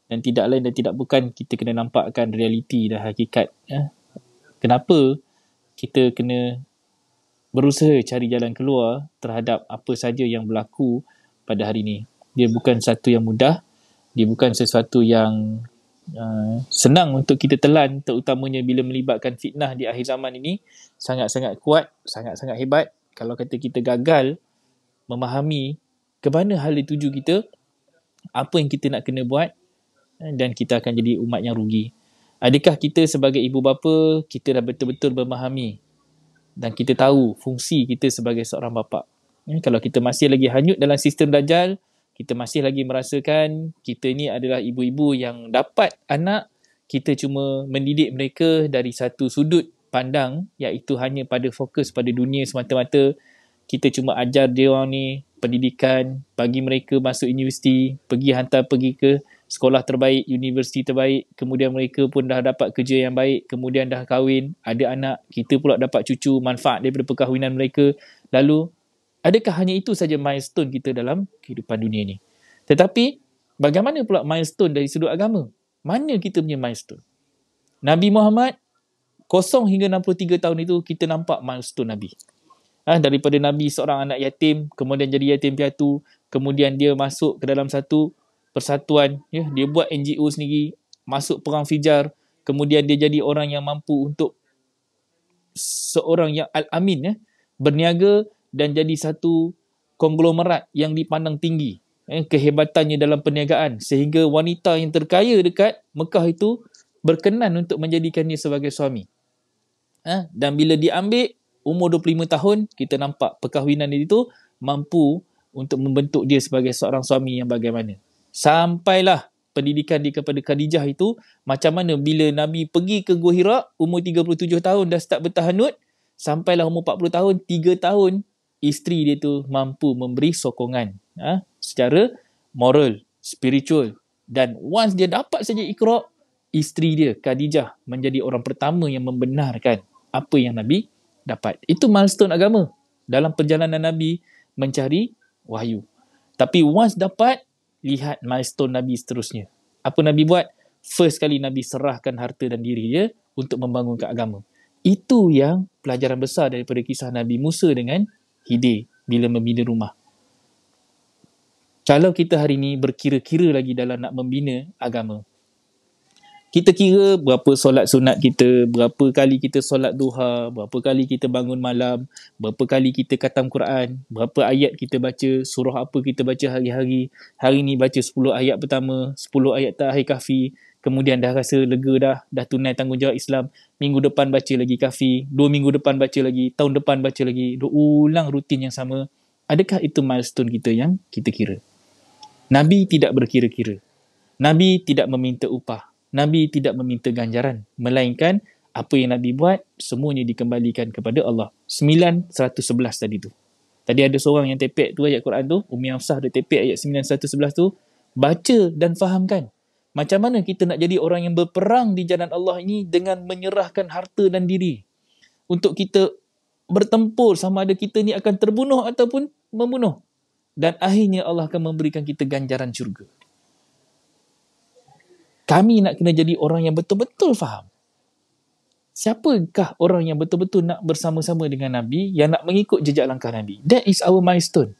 dan tidak lain dan tidak bukan kita kena nampakkan realiti dan hakikat. Kenapa kita kena berusaha cari jalan keluar terhadap apa saja yang berlaku pada hari ini. Dia bukan satu yang mudah, dia bukan sesuatu yang senang untuk kita telan, terutamanya bila melibatkan fitnah di akhir zaman ini. Sangat-sangat kuat, sangat-sangat hebat. Kalau kata kita gagal memahami ke mana hala tuju kita, apa yang kita nak kena buat, dan kita akan jadi umat yang rugi. Adakah kita sebagai ibu bapa, kita dah betul-betul memahami dan kita tahu fungsi kita sebagai seorang bapa? Kalau kita masih lagi hanyut dalam sistem Dajjal, kita masih lagi merasakan kita ni adalah ibu-ibu yang dapat anak, kita cuma mendidik mereka dari satu sudut pandang, iaitu hanya pada fokus pada dunia semata-mata. Kita cuma ajar dia orang ni pendidikan, bagi mereka masuk universiti, pergi ke sekolah terbaik, universiti terbaik, kemudian mereka pun dah dapat kerja yang baik, kemudian dah kahwin, ada anak, kita pula dapat cucu, manfaat daripada perkahwinan mereka. Lalu, adakah hanya itu saja milestone kita dalam kehidupan dunia ni? Tetapi, bagaimana pula milestone dari sudut agama? Mana kita punya milestone? Nabi Muhammad, 0 hingga 63 tahun itu, kita nampak milestone Nabi. Daripada Nabi seorang anak yatim, kemudian jadi yatim piatu, kemudian dia masuk ke dalam satu persatuan, dia buat NGO sendiri, masuk perang Fijar, kemudian dia jadi orang yang mampu untuk seorang yang al-amin, berniaga dan jadi satu konglomerat yang dipandang tinggi, kehebatannya dalam perniagaan, sehingga wanita yang terkaya dekat Mekah itu berkenan untuk menjadikannya sebagai suami. Dan bila diambil umur 25 tahun, kita nampak perkahwinan itu mampu untuk membentuk dia sebagai seorang suami yang bagaimana. Sampailah pendidikan dia kepada Khadijah itu, macam mana bila Nabi pergi ke Gua Hira, umur 37 tahun dah start bertahanut, sampailah umur 40 tahun, 3 tahun, isteri dia tu mampu memberi sokongan secara moral, spiritual. Dan once dia dapat saja Iqra, isteri dia, Khadijah, menjadi orang pertama yang membenarkan apa yang Nabi dapat. Itu milestone agama dalam perjalanan Nabi mencari wahyu. Tapi once dapat, lihat milestone Nabi seterusnya. Apa Nabi buat? First kali Nabi serahkan harta dan diri dia untuk membangunkan agama. Itu yang pelajaran besar daripada kisah Nabi Musa dengan Khidir bila membina rumah. Kalau kita hari ini berkira-kira lagi dalam nak membina agama, kita kira berapa solat sunat kita, berapa kali kita solat duha, berapa kali kita bangun malam, berapa kali kita khatam Quran, berapa ayat kita baca, surah apa kita baca hari-hari. Hari ni baca 10 ayat pertama, 10 ayat terakhir kahfi, kemudian dah rasa lega dah tunai tanggungjawab Islam. Minggu depan baca lagi kahfi, 2 minggu depan baca lagi, tahun depan baca lagi, ulang rutin yang sama. Adakah itu milestone kita yang kita kira? Nabi tidak berkira-kira. Nabi tidak meminta upah. Nabi tidak meminta ganjaran, melainkan apa yang Nabi buat, semuanya dikembalikan kepada Allah. 9, 111 tadi tu. Tadi ada seorang yang tepek tu ayat Quran tu, Umi Hafsah dia tepek ayat 9, 111 tu, baca dan fahamkan. Macam mana kita nak jadi orang yang berperang di jalan Allah ini dengan menyerahkan harta dan diri. Untuk kita bertempur sama ada kita ni akan terbunuh ataupun membunuh. Dan akhirnya Allah akan memberikan kita ganjaran syurga. Kami nak kena jadi orang yang betul-betul faham. Siapakah orang yang betul-betul nak bersama-sama dengan Nabi, yang nak mengikut jejak langkah Nabi? That is our milestone.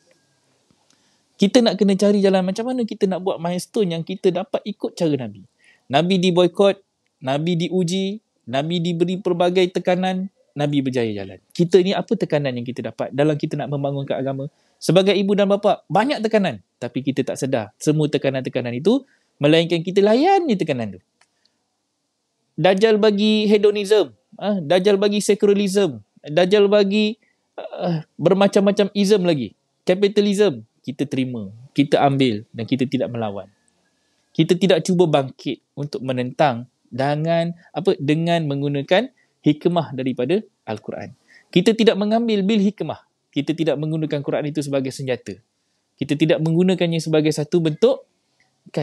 Kita nak kena cari jalan macam mana kita nak buat milestone yang kita dapat ikut cara Nabi. Nabi diboykot, Nabi diuji, Nabi diberi pelbagai tekanan, Nabi berjaya jalan. Kita ni apa tekanan yang kita dapat dalam kita nak membangunkan agama? Sebagai ibu dan bapa, banyak tekanan. Tapi kita tak sedar. Semua tekanan-tekanan itu melainkan kita layan je tekanan tu. Dajjal bagi hedonism, Dajjal bagi secularism, Dajjal bagi bermacam-macam ism lagi. Capitalism, kita terima, kita ambil dan kita tidak melawan. Kita tidak cuba bangkit untuk menentang dengan menggunakan hikmah daripada Al-Quran. Kita tidak mengambil bil hikmah. Kita tidak menggunakan Quran itu sebagai senjata. Kita tidak menggunakannya sebagai satu bentuk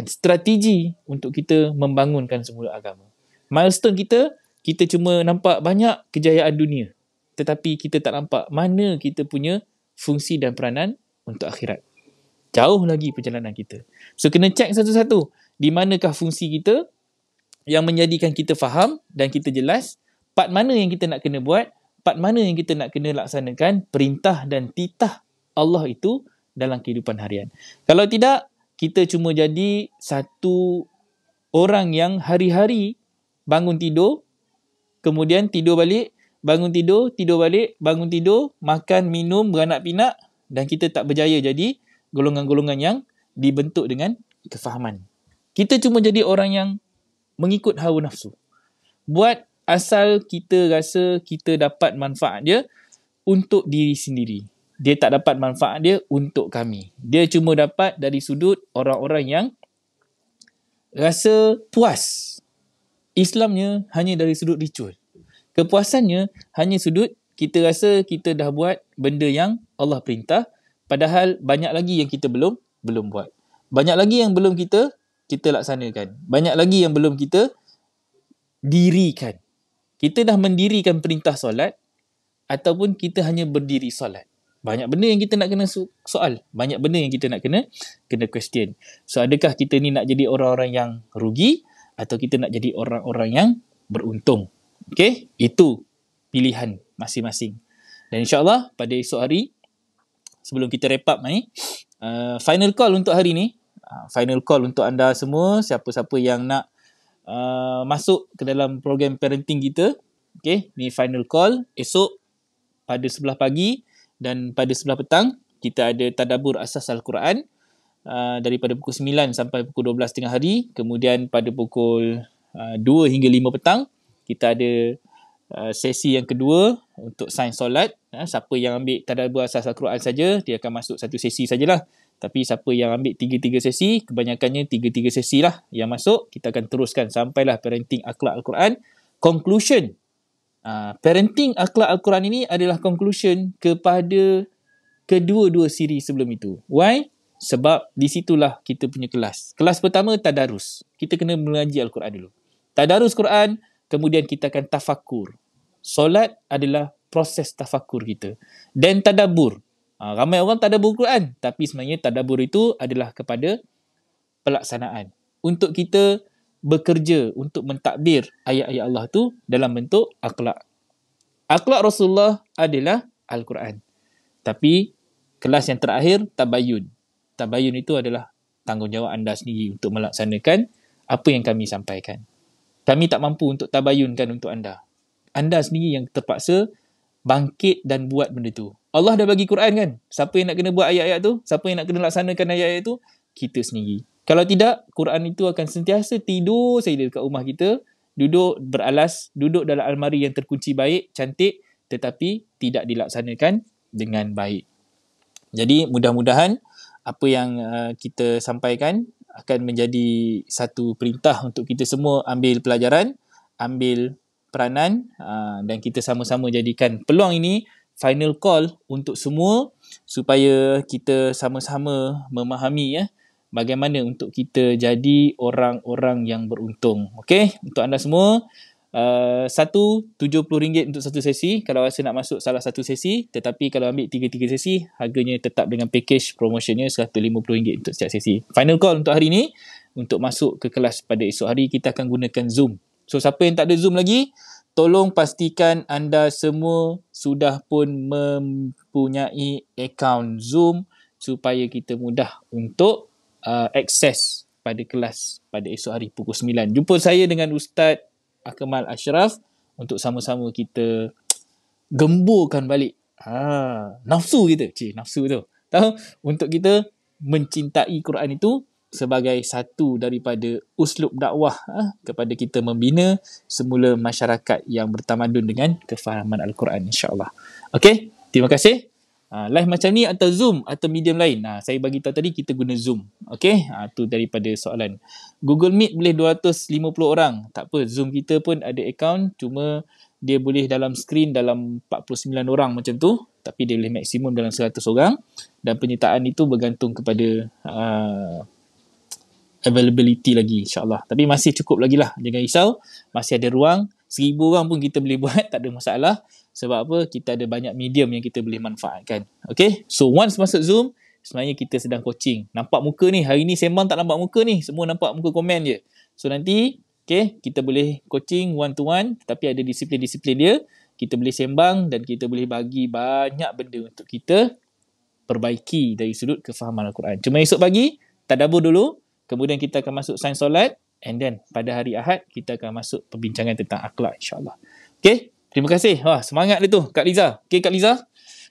strategi untuk kita membangunkan semula agama. Milestone kita cuma nampak banyak kejayaan dunia, tetapi kita tak nampak mana kita punya fungsi dan peranan untuk akhirat. Jauh lagi perjalanan kita. So kena check satu-satu, di manakah fungsi kita yang menjadikan kita faham dan kita jelas, part mana yang kita nak kena buat, part mana yang kita nak kena laksanakan perintah dan titah Allah itu dalam kehidupan harian. Kalau tidak, kita cuma jadi satu orang yang hari-hari bangun tidur, kemudian tidur balik, bangun tidur, tidur balik, bangun tidur, makan, minum, beranak pinak, dan kita tak berjaya jadi golongan-golongan yang dibentuk dengan kefahaman. Kita cuma jadi orang yang mengikut hawa nafsu. Buat asal kita rasa kita dapat manfaat dia untuk diri sendiri. Dia tak dapat manfaat dia untuk kami. Dia cuma dapat dari sudut orang-orang yang rasa puas. Islamnya hanya dari sudut ritual. Kepuasannya hanya sudut kita rasa kita dah buat benda yang Allah perintah, padahal banyak lagi yang kita belum buat. Banyak lagi yang belum kita kita laksanakan. Banyak lagi yang belum kita dirikan. Kita dah mendirikan perintah solat ataupun kita hanya berdiri solat. Banyak benda yang kita nak kena soal. Banyak benda yang kita nak kena question. So adakah kita ni nak jadi orang-orang yang rugi atau kita nak jadi orang-orang yang beruntung? Okay, itu pilihan masing-masing. Dan insyaAllah pada esok hari, sebelum kita wrap up ni, final call untuk hari ni, final call untuk anda semua, siapa-siapa yang nak masuk ke dalam program parenting kita. Okay, ni final call. Esok pada 11 pagi dan pada 11 petang kita ada tadabbur asas Al-Quran daripada pukul 9 sampai pukul 12 tengah hari. Kemudian pada pukul 2 hingga 5 petang kita ada sesi yang kedua untuk sains solat. Siapa yang ambil tadabbur asas Al-Quran saja, dia akan masuk satu sesi sajalah. Tapi siapa yang ambil 3 sesi, kebanyakannya 3 sesi lah yang masuk. Kita akan teruskan sampailah parenting akhlak Al-Quran. Conclusion. Parenting akhlak Al-Quran ini adalah conclusion kepada kedua-dua siri sebelum itu. Why? Sebab di situlah kita punya kelas. Kelas pertama tadarus. Kita kena mengaji Al-Quran dulu. Tadarus Quran, kemudian kita akan tafakur. Solat adalah proses tafakur kita. Dan tadabbur. Ramai orang tadabbur Quran, tapi sebenarnya tadabbur itu adalah kepada pelaksanaan. Untuk kita bekerja untuk mentadbir ayat-ayat Allah tu dalam bentuk akhlak. Akhlak Rasulullah adalah Al-Quran. Tapi kelas yang terakhir, tabayun. Tabayun itu adalah tanggungjawab anda sendiri untuk melaksanakan apa yang kami sampaikan. Kami tak mampu untuk tabayunkan untuk anda. Anda sendiri yang terpaksa bangkit dan buat benda tu. Allah dah bagi Quran kan? Siapa yang nak kena buat ayat-ayat tu? Siapa yang nak kena laksanakan ayat-ayat tu? Kita sendiri. Kalau tidak, Quran itu akan sentiasa tidur saja dekat rumah kita, duduk beralas, duduk dalam almari yang terkunci baik, cantik, tetapi tidak dilaksanakan dengan baik. Jadi mudah-mudahan apa yang kita sampaikan akan menjadi satu perintah untuk kita semua ambil pelajaran, ambil peranan, dan kita sama-sama jadikan peluang ini final call untuk semua supaya kita sama-sama memahami bagaimana untuk kita jadi orang-orang yang beruntung. Okey, untuk anda semua, RM70 untuk satu sesi kalau rasa nak masuk salah satu sesi, tetapi kalau ambil 3 sesi, harganya tetap dengan package promotionnya RM150 untuk setiap sesi. Final call untuk hari ini, untuk masuk ke kelas pada esok hari, kita akan gunakan Zoom. So, siapa yang tak ada Zoom lagi, tolong pastikan anda semua sudah pun mempunyai akaun Zoom supaya kita mudah untuk akses pada kelas pada esok hari pukul 9. Jumpa saya dengan Ustaz Akmal Ashraf untuk sama-sama kita gemburkan balik nafsu kita. Nafsu tu. Tahu? Untuk kita mencintai Quran itu sebagai satu daripada uslub dakwah kepada kita membina semula masyarakat yang bertamadun dengan kefahaman Al-Quran, insya-Allah. Okey, terima kasih. Live macam ni atau Zoom atau medium lain? Saya bagi tahu tadi kita guna Zoom. Okey, tu daripada soalan. Google Meet boleh 250 orang. Tak apa, Zoom kita pun ada akaun, cuma dia boleh dalam screen dalam 49 orang macam tu, tapi dia boleh maksimum dalam 100 orang, dan penyertaan itu bergantung kepada availability lagi, insya-Allah. Tapi masih cukup lagi lah, jangan risau, masih ada ruang. 1000 orang pun kita boleh buat, tak ada masalah. Sebab apa? Kita ada banyak medium yang kita boleh manfaatkan. Okay? So once masuk Zoom, sebenarnya kita sedang coaching. Nampak muka ni, hari ni sembang tak nampak muka ni, semua nampak muka komen je. So nanti, okay, kita boleh coaching one to one, tapi ada disiplin-disiplin dia. Kita boleh sembang dan kita boleh bagi banyak benda untuk kita perbaiki dari sudut kefahaman Al-Quran. Cuma esok pagi, tadabbur dulu, kemudian kita akan masuk sains solat, and then pada hari Ahad, kita akan masuk perbincangan tentang akhlak, insyaAllah. Okay? Terima kasih. Wah, semangat dia tu, Kak Liza. Okay, Kak Liza,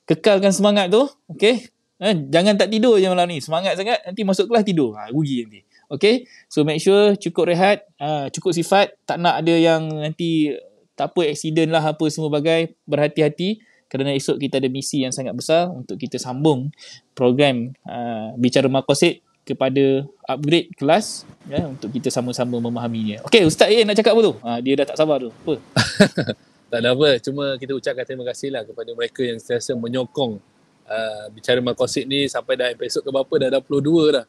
kekalkan semangat tu. Okay? Jangan tak tidur je malam ni. Semangat sangat, nanti masuk kelas tidur. Rugi nanti. Okay? So, make sure cukup rehat, cukup sifat. Tak nak ada yang nanti, tak apa, accident lah, apa semua bagai. Berhati-hati. Kerana esok kita ada misi yang sangat besar untuk kita sambung program Bicara Maqasid kepada upgrade kelas, untuk kita sama-sama memahaminya. Okay, Ustaz nak cakap apa tu? Dia dah tak sabar tu. Apa? Tak ada apa, cuma kita ucapkan terima kasih lah kepada mereka yang sentiasa menyokong Bicara Maqasid ni sampai dah episod ke berapa, dah 22 dah.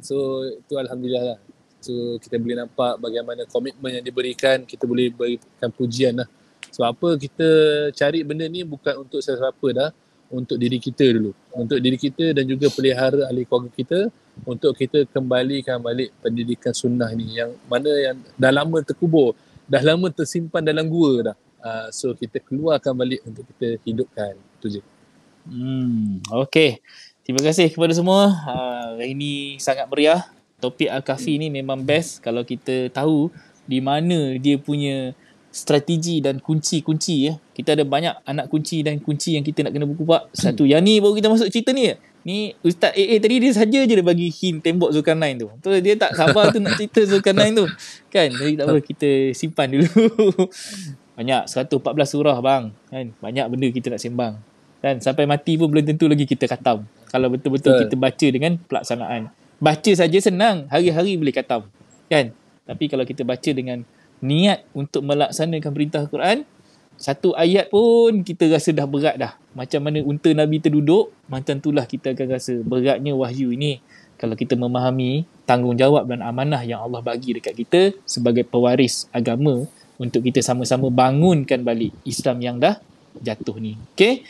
So itu Alhamdulillah lah. So kita boleh nampak bagaimana komitmen yang diberikan, kita boleh berikan pujian lah. Sebab apa kita cari benda ni bukan untuk sesiapa dah, untuk diri kita dulu. Untuk diri kita dan juga pelihara ahli keluarga kita, untuk kita kembalikan balik pendidikan sunnah ni yang mana yang dah lama terkubur, dah lama tersimpan dalam gua dah. So kita keluarkan balik untuk kita hidupkan. Itu je. Okay. Terima kasih kepada semua. Hari ini sangat meriah. Topik Al-Kahfi ni memang best kalau kita tahu di mana dia punya strategi dan kunci-kunci ya. Kita ada banyak anak kunci dan kunci yang kita nak kena berkupak. Satu yang ni baru kita masuk cerita ni. Ni Ustaz AA tadi dia saja je dia bagi hint tembok Zulkarnain tu. Tu dia tak sabar tu nak cerita Zulkarnain tu. Kan? Jadi tak apa, kita simpan dulu. Banyak 114 surah bang. Kan? Banyak benda kita nak sembang. Dan sampai mati pun belum tentu lagi kita khatam. Kalau betul-betul kita baca dengan pelaksanaan. Baca saja senang, hari-hari boleh khatam. Kan? Tapi kalau kita baca dengan niat untuk melaksanakan perintah Quran, satu ayat pun kita rasa dah berat dah. Macam mana unta Nabi terduduk, macam itulah kita akan rasa beratnya wahyu ini. Kalau kita memahami tanggungjawab dan amanah yang Allah bagi dekat kita sebagai pewaris agama untuk kita sama-sama bangunkan balik Islam yang dah jatuh ni. Okay?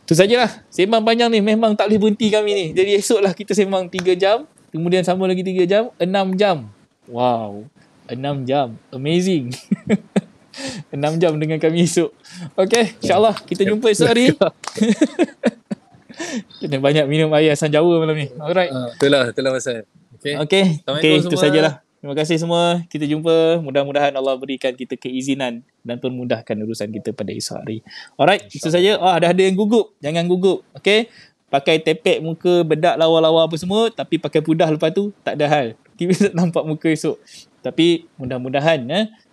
Itu sajalah. Sembang panjang ni memang tak boleh berhenti kami ni. Jadi esoklah kita sembang 3 jam. Kemudian sambung lagi 3 jam. 6 jam. Wow. 6 jam. Amazing. 6 jam dengan kami esok. Okay. InsyaAllah kita jumpa esok hari. Kena banyak minum air asam Jawa malam ni. Alright. Itulah pasal. Okay. Itu sajalah. Terima kasih semua. Kita jumpa. Mudah-mudahan Allah berikan kita keizinan dan permudahkan urusan kita pada esok hari. Alright. Itu saja. Ada yang gugup. Jangan gugup. Okay. Pakai tepek muka, bedak lawa-lawa apa semua. Tapi pakai pudah lepas tu, tak ada hal. Kita tak nampak muka esok. Tapi mudah-mudahan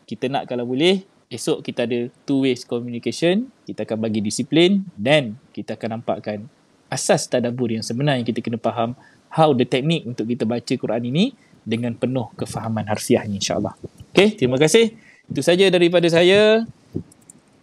kita nak kalau boleh. Esok kita ada two ways communication. Kita akan bagi disiplin. Dan kita akan nampakkan asas tadabbur yang sebenar yang kita kena faham. How the technique untuk kita baca Quran ini dengan penuh kefahaman harfiahnya insyaAllah. Okay, terima kasih. Itu saja daripada saya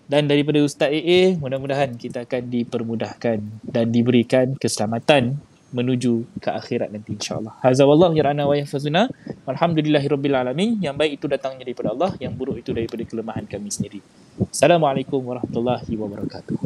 dan daripada Ustaz AA. Mudah-mudahan kita akan dipermudahkan dan diberikan keselamatan menuju ke akhirat nanti insyaAllah. Hazza wallahu yar'ana wa yahfazuna. Alhamdulillahirabbil alamin. Yang baik itu datangnya daripada Allah, yang buruk itu daripada kelemahan kami sendiri. Assalamualaikum warahmatullahi wabarakatuh.